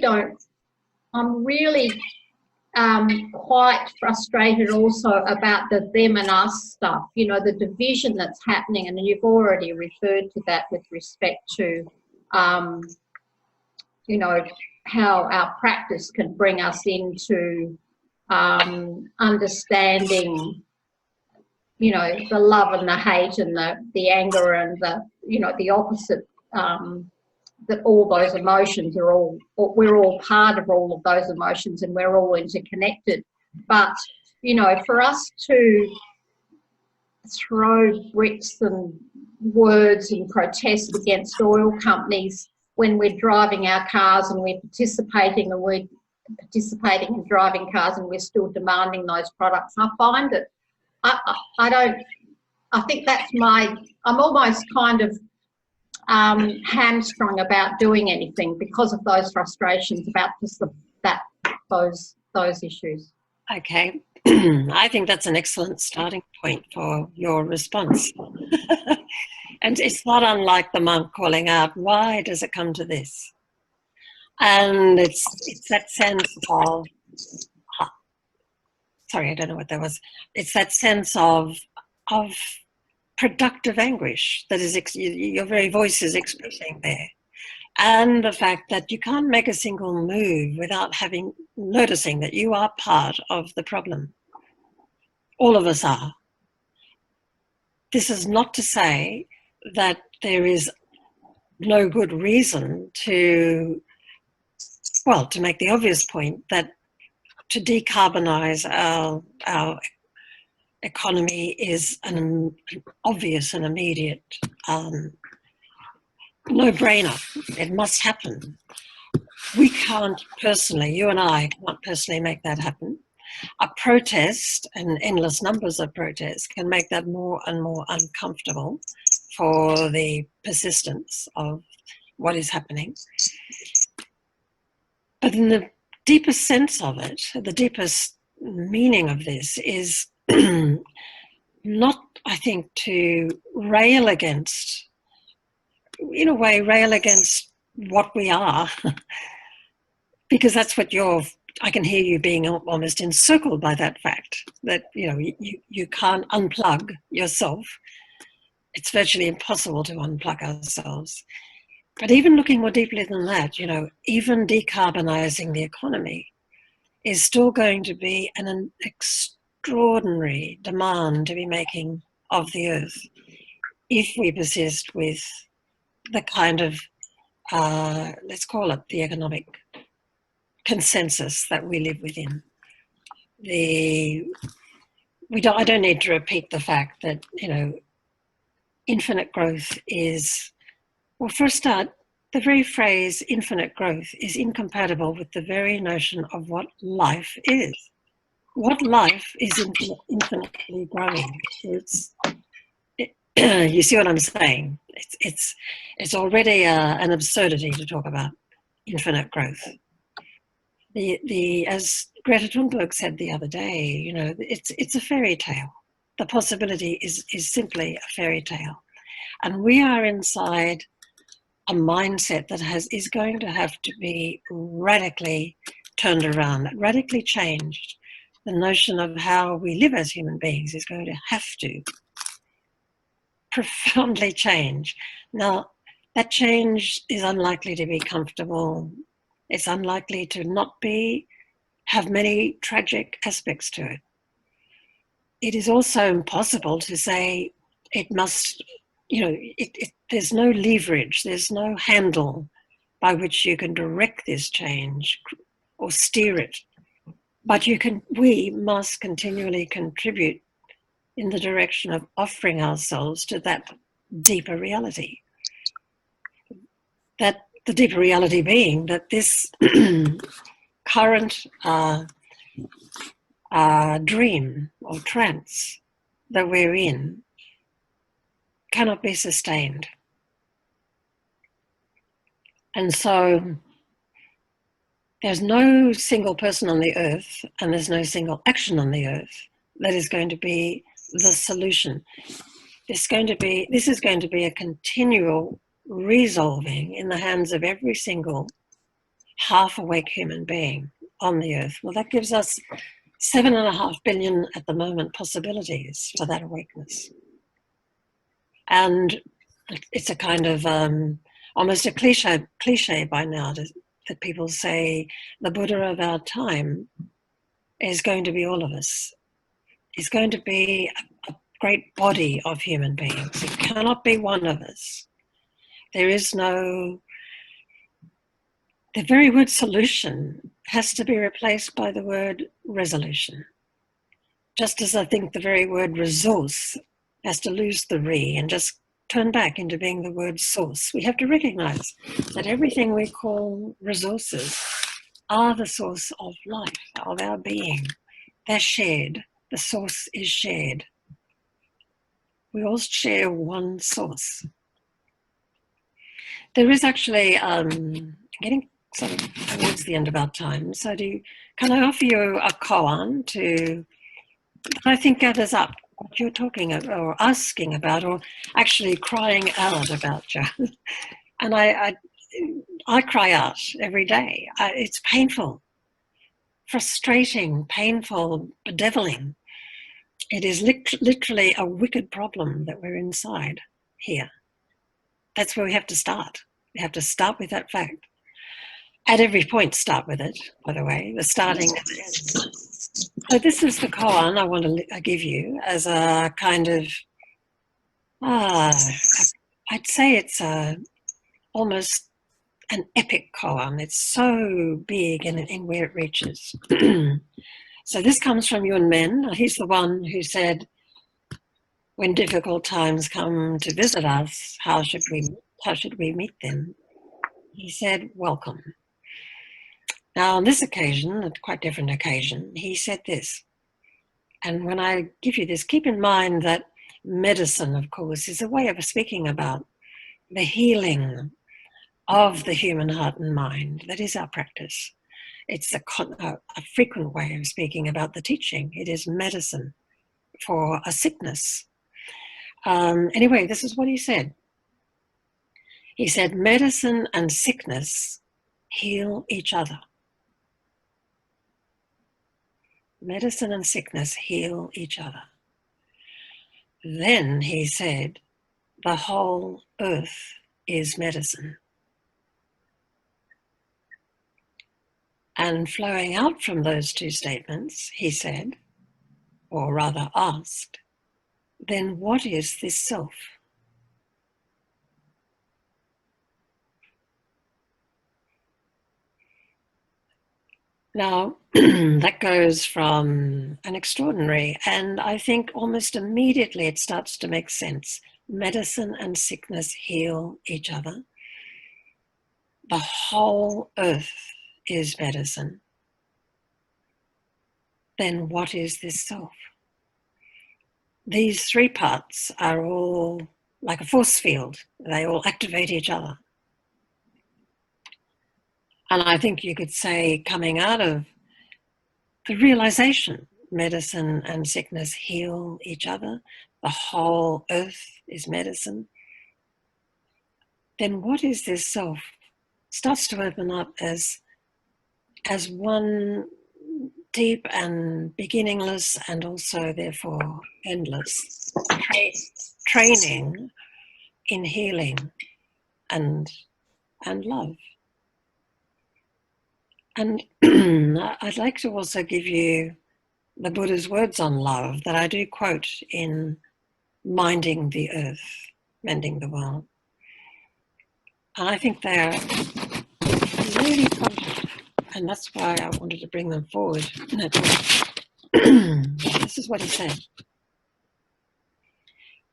quite frustrated also about the them and us stuff, you know, the division that's happening, and you've already referred to that with respect to, you know, how our practice can bring us into understanding, you know, the love and the hate and the anger and the, you know, the opposite, that all those emotions are we're all part of all of those emotions, and we're all interconnected. But, you know, for us to throw bricks and words and protest against oil companies when we're driving our cars and we're participating in driving cars and we're still demanding those products, I find it, I think that's I'm almost kind of hamstrung about doing anything because of those frustrations about just those issues. Okay. I think that's an excellent starting point for your response. And it's not unlike the monk calling out, why does it come to this? And it's that sense of, sorry, I don't know what that was. It's that sense of productive anguish that is your very voice is expressing there. And the fact that you can't make a single move without noticing that you are part of the problem. All of us are. This is not to say that there is no good reason to make the obvious point that to decarbonize our economy is an obvious and immediate no-brainer. It must happen. We can't personally, you and I can't personally make that happen. A protest and endless numbers of protests can make that more and more uncomfortable for the persistence of what is happening. But in the deepest sense of it, the deepest meaning of this is not, I think, to rail against, in a way, what we are, because that's what I can hear you being almost encircled by that fact that, you can't unplug yourself. It's virtually impossible to unplug ourselves. But even looking more deeply than that, even decarbonizing the economy is still going to be an extraordinary demand to be making of the earth if we persist with the kind of, let's call it the economic consensus that we live within. I don't need to repeat the fact that, infinite growth is, well, for a start, the very phrase infinite growth is incompatible with the very notion of what life is. What life is infinitely growing. You see what I'm saying? It's already an absurdity to talk about infinite growth. As Greta Thunberg said the other day, it's a fairy tale. The possibility is simply a fairy tale, and we are inside a mindset that is going to have to be radically turned around, radically changed. The notion of how we live as human beings is going to have to profoundly change. Now, that change is unlikely to be comfortable. It's unlikely to have many tragic aspects to it. It is also impossible to say it must, there's no leverage, there's no handle by which you can direct this change or steer it. But we must continually contribute in the direction of offering ourselves to that deeper reality. That the deeper reality being that this current dream or trance that we're in cannot be sustained. And so there's no single person on the earth and there's no single action on the earth that is going to be the solution. This is going to be a continual resolving in the hands of every single half-awake human being on the earth. Well, that gives us 7.5 billion at the moment possibilities for that awakeness. And it's a kind of almost a cliche by now that people say the Buddha of our time is going to be all of us. Is going to be a great body of human beings. It cannot be one of us. There is no... The very word solution has to be replaced by the word resolution. Just as I think the very word resource has to lose the re and just turn back into being the word source. We have to recognize that everything we call resources are the source of life, of our being. They're shared. The source is shared. We all share one source. There is actually, getting sort of towards the end of our time. So can I offer you a koan to, I think, gathers up what you're talking about, or asking about, or actually crying out about, Joe. And I cry out every day. It's painful, frustrating, painful, bedeviling. It is literally a wicked problem that we're inside here. That's where we have to start. We have to start with that fact. At every point, start with it, by the way. The starting at the end. So this is the koan I want to give you as a kind of, I'd say it's almost an epic koan. It's so big in where it reaches. So this comes from Yun Men. He's the one who said, when difficult times come to visit us, how should we meet them? He said, welcome. Now, on this occasion, a quite different occasion, he said this. And when I give you this, keep in mind that medicine, of course, is a way of speaking about the healing of the human heart and mind. That is our practice. It's a frequent way of speaking about the teaching. It is medicine for a sickness. Anyway, this is what he said. He said, medicine and sickness heal each other. Medicine and sickness heal each other. Then he said, the whole earth is medicine. And flowing out from those two statements, he said, or rather asked, then what is this self? Now, that goes from an extraordinary, and I think almost immediately it starts to make sense. Medicine and sickness heal each other. The whole earth is medicine. Then what is this self? These three parts are all like a force field. They all activate each other. And I think you could say, coming out of the realization, medicine and sickness heal each other, the whole earth is medicine, then what is this self? Starts to open up as one deep and beginningless and also therefore endless training in healing and love. And I'd like to also give you the Buddha's words on love that I do quote in Minding the Earth, Mending the World. And I think they're really potent, and that's why I wanted to bring them forward. This is what he said.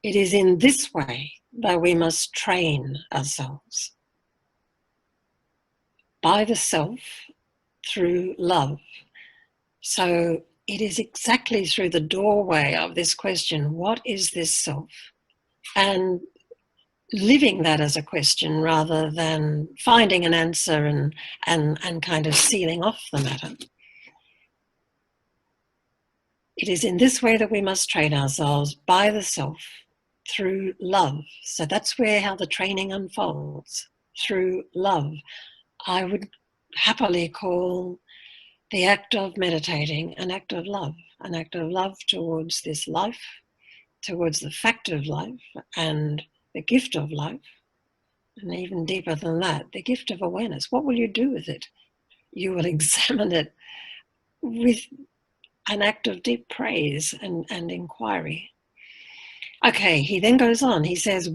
It is in this way that we must train ourselves. By the self, through love. So it is exactly through the doorway of this question, what is this self? And living that as a question rather than finding an answer and kind of sealing off the matter. It is in this way that we must train ourselves by the self through love. So that's how the training unfolds, through love. I would happily call the act of meditating an act of love towards this life, towards the fact of life and the gift of life, and even deeper than that, the gift of awareness. What will you do with it? You will examine it with an act of deep praise and inquiry. Okay, he then goes on, he says,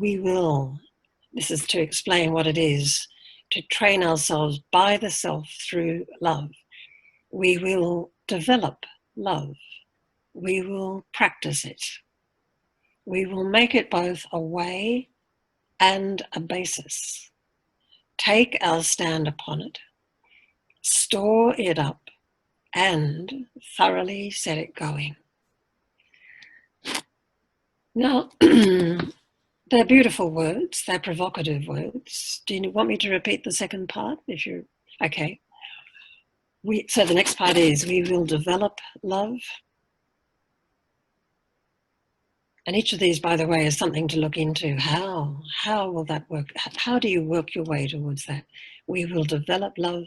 this is to explain what it is, to train ourselves by the self through love. We will develop love. We will practice it. We will make it both a way and a basis. Take our stand upon it, store it up, and thoroughly set it going. Now, they're beautiful words, they're provocative words. Do you want me to repeat the second part? If you're Okay. So the next part is we will develop love. And each of these, by the way, is something to look into. How will that work? How do you work your way towards that? We will develop love.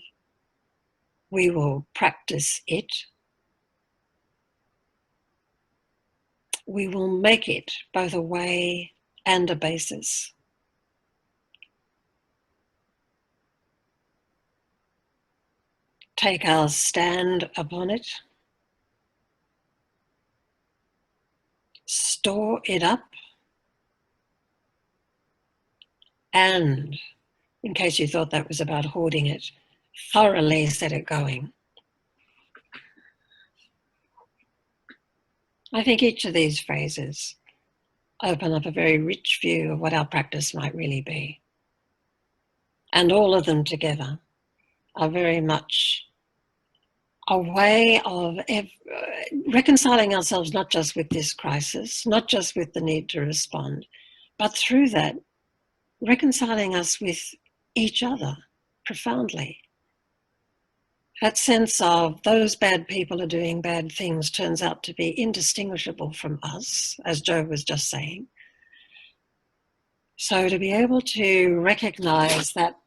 We will practice it. We will make it both a way and a basis. Take our stand upon it. Store it up. And, in case you thought that was about hoarding it, thoroughly set it going. I think each of these phrases open up a very rich view of what our practice might really be. And all of them together are very much a way of reconciling ourselves not just with this crisis, not just with the need to respond, but through that, reconciling us with each other profoundly. That sense of those bad people are doing bad things turns out to be indistinguishable from us, as Joe was just saying. So to be able to recognize that,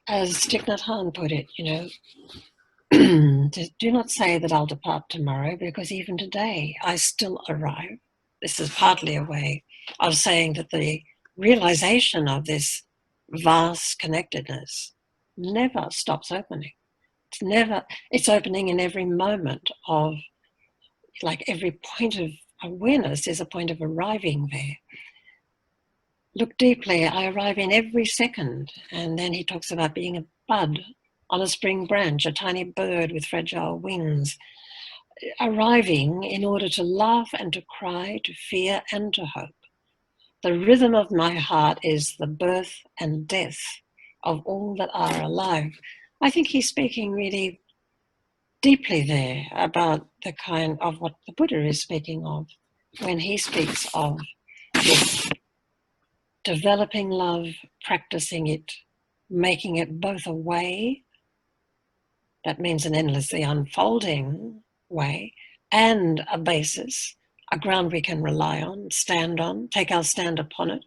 as Thich Nhat Hanh put it, do not say that I'll depart tomorrow, because even today I still arrive. This is partly a way of saying that the realization of this vast connectedness never stops opening. It's opening in every moment of, like every point of awareness is a point of arriving there. Look deeply, I arrive in every second. And then he talks about being a bud on a spring branch, a tiny bird with fragile wings, arriving in order to laugh and to cry, to fear and to hope. The rhythm of my heart is the birth and death of all that are alive. I think he's speaking really deeply there about the kind of what the Buddha is speaking of when he speaks of this developing love, practicing it, making it both a way, that means an endlessly unfolding way, and a basis, a ground we can rely on, stand on, take our stand upon it.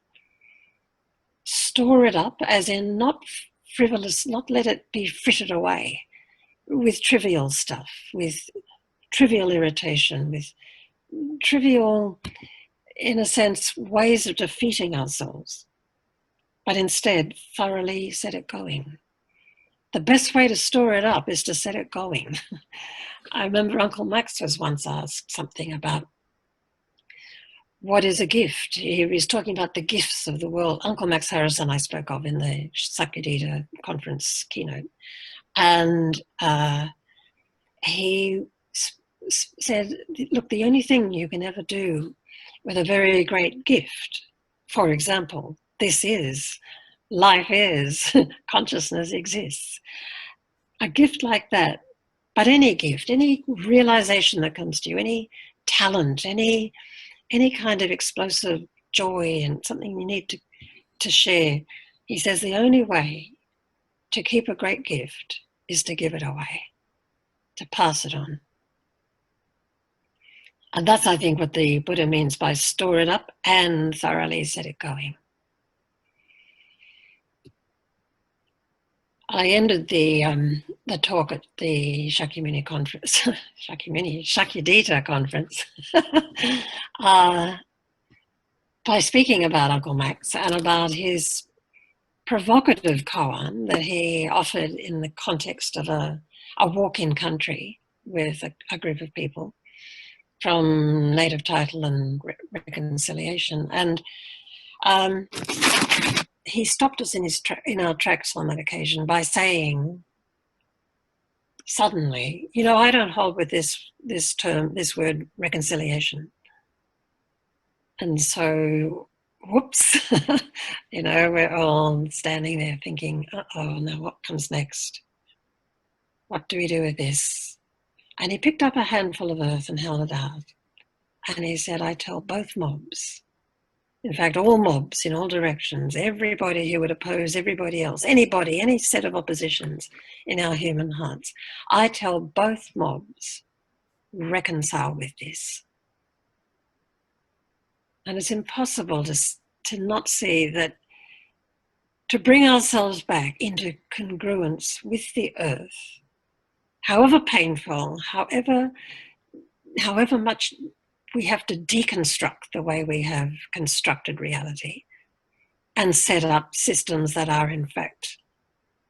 Store it up, as in not frivolous, not let it be frittered away with trivial stuff, with trivial irritation, with trivial, in a sense, ways of defeating ourselves, but instead thoroughly set it going. The best way to store it up is to set it going. I remember Uncle Max was once asked something about what is a gift. He was talking about the gifts of the world. Uncle Max Harrison I spoke of in the Sakyadhita Conference keynote. And he said, look, the only thing you can ever do with a very great gift, for example, this is, life is, consciousness exists. A gift like that, but any gift, any realization that comes to you, any talent, any kind of explosive joy and something you need to share, he says the only way to keep a great gift is to give it away, to pass it on. And that's, I think, what the Buddha means by store it up and thoroughly set it going. I ended the talk at the Shakyamuni conference, Sakyadhita conference, by speaking about Uncle Max and about his provocative koan that he offered in the context of a walk in country with a group of people from native title and reconciliation. And he stopped us in our tracks on that occasion by saying, suddenly, I don't hold with this term, this word reconciliation. And so, whoops, we're all standing there thinking, uh-oh, now what comes next? What do we do with this? And he picked up a handful of earth and held it out. And he said, I tell both mobs In fact, all mobs in all directions, everybody who would oppose everybody else, anybody, any set of oppositions in our human hearts. I tell both mobs, reconcile with this. And it's impossible to not see that, to bring ourselves back into congruence with the earth, however painful, however much we have to deconstruct the way we have constructed reality and set up systems that are in fact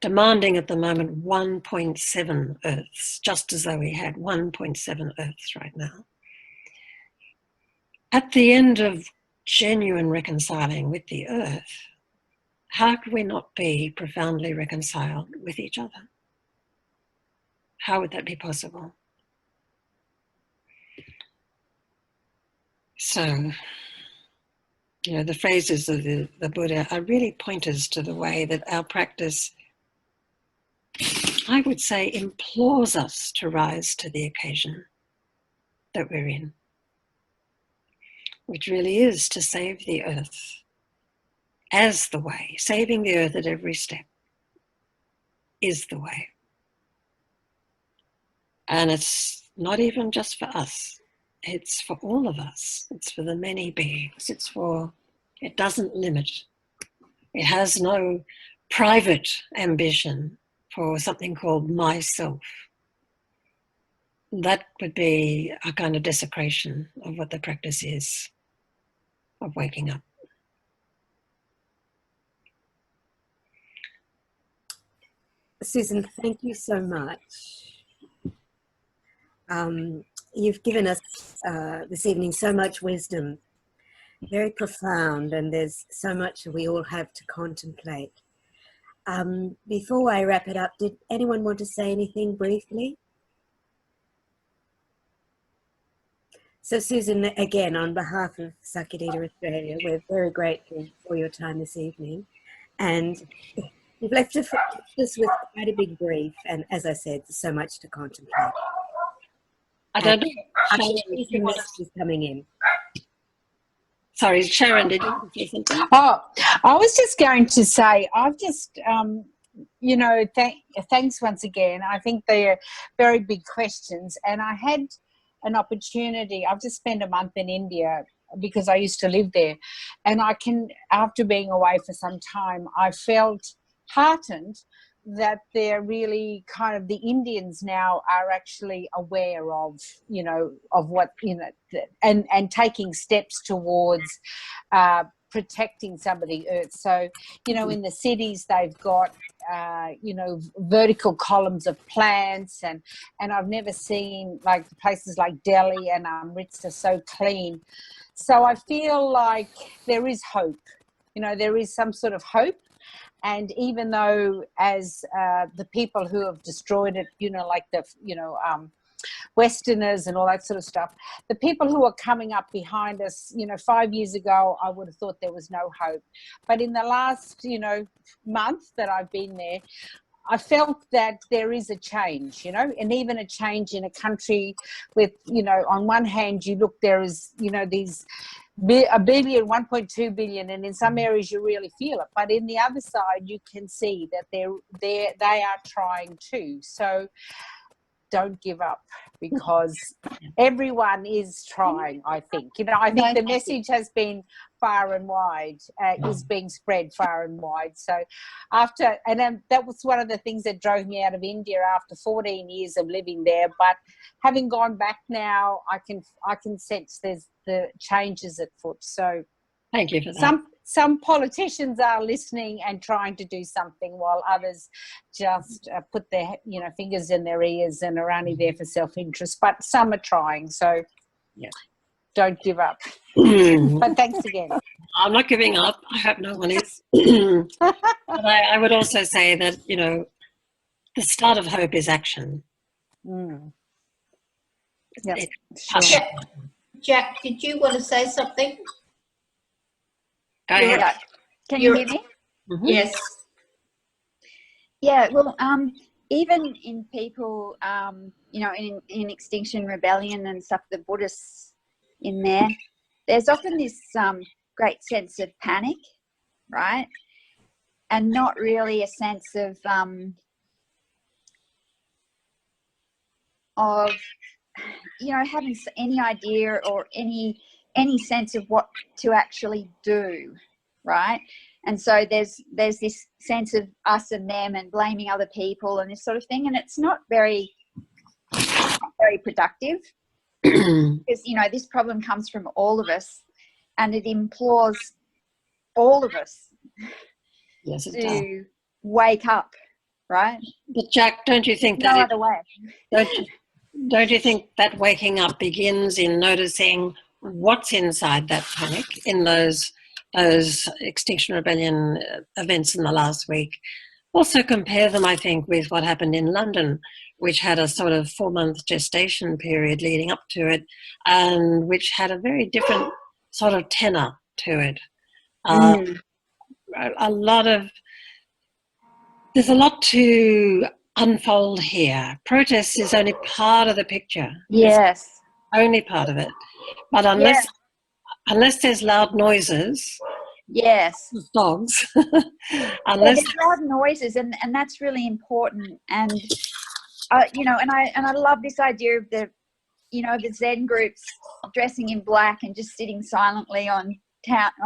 demanding at the moment 1.7 Earths, just as though we had 1.7 Earths right now. At the end of genuine reconciling with the Earth, how could we not be profoundly reconciled with each other? How would that be possible? So, you know, the phrases of the Buddha are really pointers to the way that our practice, I would say, implores us to rise to the occasion that we're in, which really is to save the earth as the way. Saving the earth at every step is the way. And it's not even just for us. It's for all of us. It's for the many beings. It doesn't limit. It has no private ambition for something called myself. That would be a kind of desecration of what the practice is of waking up. Susan, thank you so much. You've given us this evening so much wisdom, very profound, and there's so much we all have to contemplate. Before I wrap it up, did anyone want to say anything briefly? So Susan, again, on behalf of Sakyadhita Australia, we're very grateful for your time this evening. And you've left us with quite a big brief, and as I said, there's so much to contemplate. I don't know. Sharon, messages coming in. Sorry, Sharon, did you say something? Oh, I was just going to say, I've just, you know, thanks once again. I think they are very big questions. And I had an opportunity, I've just spent a month in India because I used to live there. And after being away for some time, I felt heartened that they're really kind of, the Indians now are actually aware of, you know, of what, you know, and taking steps towards protecting some of the earth. So, you know, in the cities they've got, you know, vertical columns of plants, and I've never seen like places like Delhi and Amritsar so clean. So I feel like there is hope, you know, there is some sort of hope. And even though as the people who have destroyed it, you know, like the, you know, Westerners and all that sort of stuff, the people who are coming up behind us, you know, 5 years ago, I would have thought there was no hope. But in the last, you know, month that I've been there, I felt that there is a change, you know, and even a change in a country with, you know, on one hand, you look, there is, you know, these a billion, 1.2 billion, and in some areas you really feel it. But in the other side, you can see that they are trying too. So don't give up, because everyone is trying, I think. You know, I think the message has been far and wide, is being spread far and wide. So that was one of the things that drove me out of India after 14 years of living there. But having gone back now, I can sense there's the changes afoot. So thank you for that. Some politicians are listening and trying to do something, while others just put their, you know, fingers in their ears and are only there for self-interest. But some are trying, so yeah, don't give up. But thanks again. I'm not giving up. I hope no one is. But I would also say that, you know, the start of hope is action. Yep. Sure. Jack, did you want to say something? Go ahead. Can you hear me? Mm-hmm. Yes. Yeah, well, even in people, you know, in Extinction Rebellion and stuff, the Buddhists in there, there's often this great sense of panic, right? And not really a sense of having any idea or any sense of what to actually do, right? And so there's this sense of us and them and blaming other people and this sort of thing, and it's not very productive because this problem comes from all of us, and it implores all of us to wake up, right? But Jack, don't you think no other way? Don't you think that waking up begins in noticing what's inside that panic in those Extinction Rebellion events in the last week? Also compare them, I think, with what happened in London, which had a sort of 4-month gestation period leading up to it, and which had a very different sort of tenor to it. There's a lot to unfold here. Protest is only part of the picture. Yes. It's only part of it. But unless there's loud noises, yes, dogs, there's loud noises, and that's really important. And and I love this idea of the Zen groups dressing in black and just sitting silently on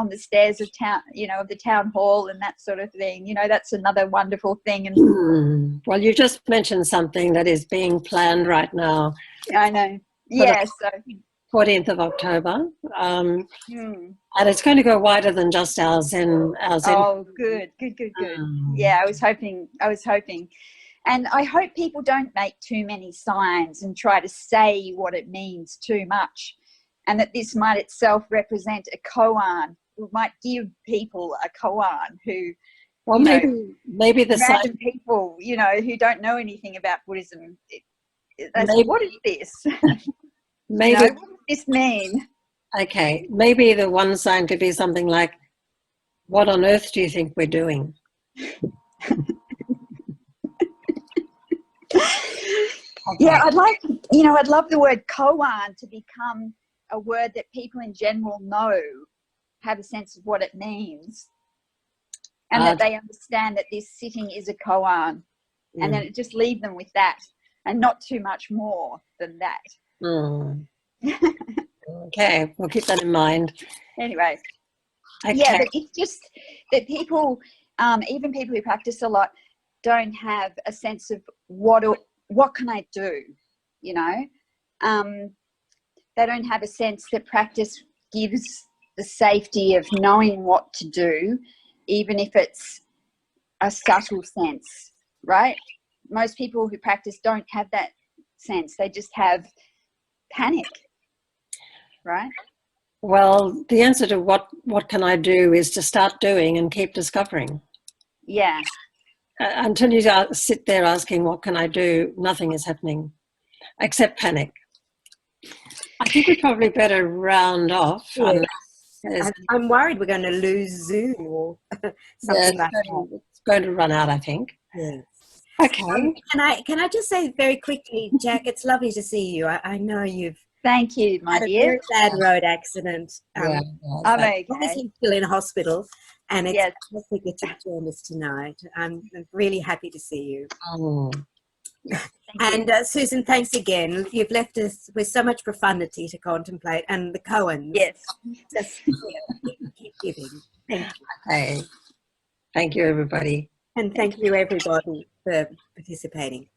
the stairs of town, of the town hall and that sort of thing. That's another wonderful thing. And well, you just mentioned something that is being planned right now. I know. Yes. 14th of October. And it's going to go wider than just our Zen. Oh, good. Yeah, I was hoping. And I hope people don't make too many signs and try to say what it means too much, and that this might itself represent a koan. We might give people a koan who, maybe the random people, who don't know anything about Buddhism. What is this? Maybe what does this mean? Okay, maybe the one sign could be something like, "What on earth do you think we're doing?" Yeah, I'd love the word koan to become a word that people in general have a sense of what it means, and that they understand that this sitting is a koan, and then just leave them with that, and not too much more than that. Okay, we'll keep that in mind. Anyway, okay. Yeah, but it's just that people, even people who practice a lot, don't have a sense of what can I do, They don't have a sense that practice gives the safety of knowing what to do, even if it's a subtle sense, right? Most people who practice don't have that sense. They just have panic, right? Well, the answer to what can I do is to start doing and keep discovering. Yeah. Until you sit there asking, what can I do? Nothing is happening except panic. I think we probably better round off. Yeah. I'm worried we're going to lose Zoom or something like that. It's going to run out, I think. Yes. Okay. Can I just say very quickly, Jack, it's lovely to see you. I know you've Thank you, my had dear. a very bad road accident. I'm okay. Obviously still in hospital, and it's fantastic that you've joined us tonight. I'm really happy to see you. And Susan, thanks again. You've left us with so much profundity to contemplate, and the koans. Yes. Just keep giving. Thank you. Okay. Thank you, everybody. And thank you, everybody, for participating.